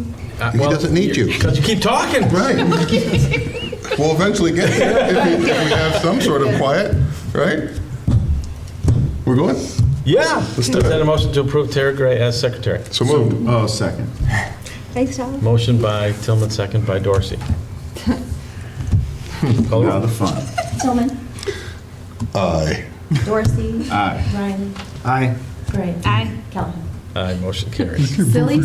He doesn't need you. Because you keep talking. Right. We'll eventually get there if we have some sort of quiet, right? We're going? Yeah. Let's do Entertain a it. motion to approve Tara Gray as secretary. So moved. Oh, second. Thanks, Tom. Motion by Tillman, second by Dorsey. Call the Now roll. the fun. Tillman? Aye. Dorsey? Aye. Riley? Aye. Gray? Aye. Callahan? Aye, motion carries. Silly.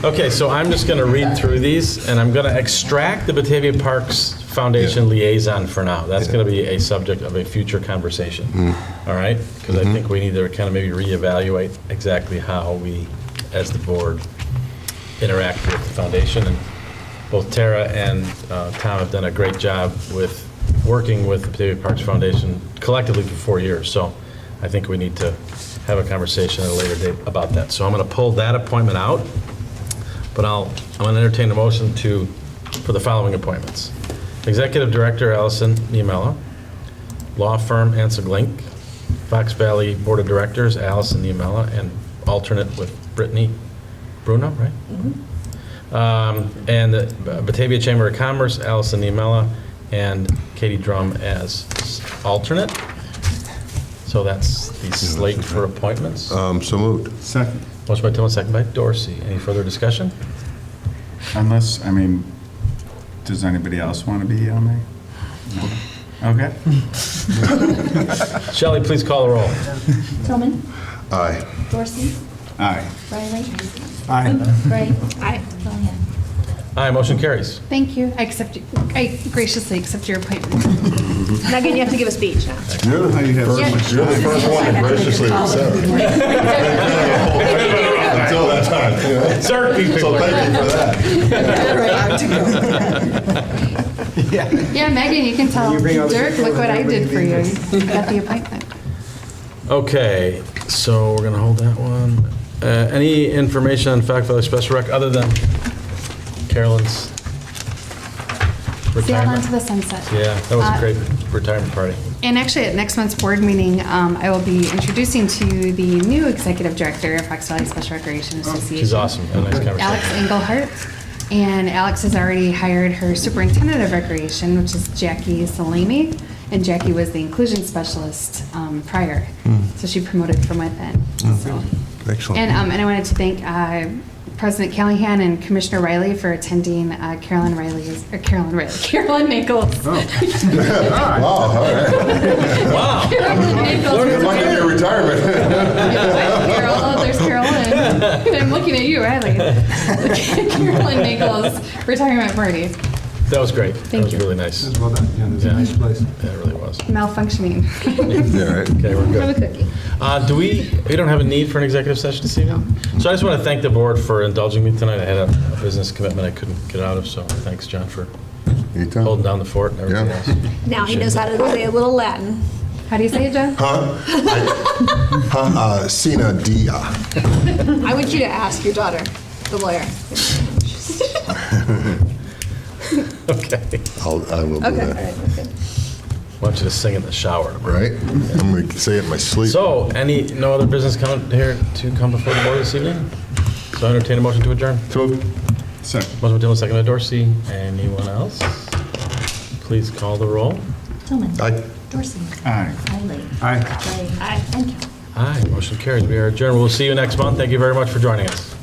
Okay, so I'm just going to read through these, and I'm going to extract the Batavia Parks Foundation liaison for now. That's going to be a subject of a future conversation, all right? Because I think we need to kind of maybe reevaluate exactly how we, as the board, interact with the foundation. And both Tara and Tom have done a great job with working with the Batavia Parks Foundation collectively for 4 years. So I think we need to have a conversation at a later date about that. So I'm going to pull that appointment out, but I'm going to entertain a motion for the following appointments. Executive Director Allison Niemela, Law Firm Ansel Glink, Fox Valley Board of Directors Allison Niemela, and alternate with Brittany Bruno, right? And the Batavia Chamber of Commerce, Allison Niemela, and Katie Drum as alternate. So that's the slate for appointments. So moved. Second. Motion by Tillman, second by Dorsey. Any further discussion? Unless, I mean, does anybody else want to be on there? No. Okay. Shelley, please call the roll. Tillman? Aye. Dorsey? Aye. Riley? Aye. Gray? Aye. Callahan? Aye, motion carries. Thank you. I graciously accept your appointment. Megan, you have to give a speech now. You're the first one to graciously accept. Until that time. Certain people. So thank you for that. Yeah, Megan, you can tell You bring all the Dirk, look what I did for you. paperwork, You got the appointment. Okay, so we're going to hold that one. Any information on Fact Valley Special Rec other than Carolyn's Sail retirement? onto the sunset. Yeah, that was a great retirement party. And actually, at next month's board meeting, I will be introducing to you the new executive director of Fox Valley Special Recreation Association. She's awesome. Had a nice conversation. Alex Engelhardt. And Alex has already hired her superintendent of recreation, which is Jackie Salami. And Jackie was the inclusion specialist prior. So she promoted from within. So. Excellent. And I wanted to thank President Callahan and Commissioner Riley for attending Carolyn Maples. Wow, all right. Wow. Carolyn Maples. Good luck in your retirement. Carol, oh, there's Carolyn. I'm looking at you, Riley. Carolyn Maples retirement party. That was great. Thank That was you. really nice. That's well done. Yeah, that's Yeah. a nice place. Yeah, it really was. Malfunctioning. Yeah, right. Okay, we're Have a good. cookie. We don't have a need for an executive session this evening? So I just want to thank the board for indulging me tonight. I had a business commitment I couldn't get out of, so thanks, John, for Anytime. holding down the fort and everything Yeah. else. Now he knows how to say a little Latin. How do you say it, John? Sina dia. I want you to ask your daughter, the lawyer. Okay. I will do Okay, all that. right, okay. I want you to sing in the shower. Right? I'm going to say it in my sleep. So, no other business come before the board this evening? So I entertain a motion to adjourn. So Second. Motion by Tillman, second by Dorsey. Anyone else? Please call the roll. Tillman? Aye. Dorsey? Aye. Riley? Aye. Gray? Aye. And Callahan? Aye, motion carries. We are adjourned. We'll see you next month. Thank you very much for joining us.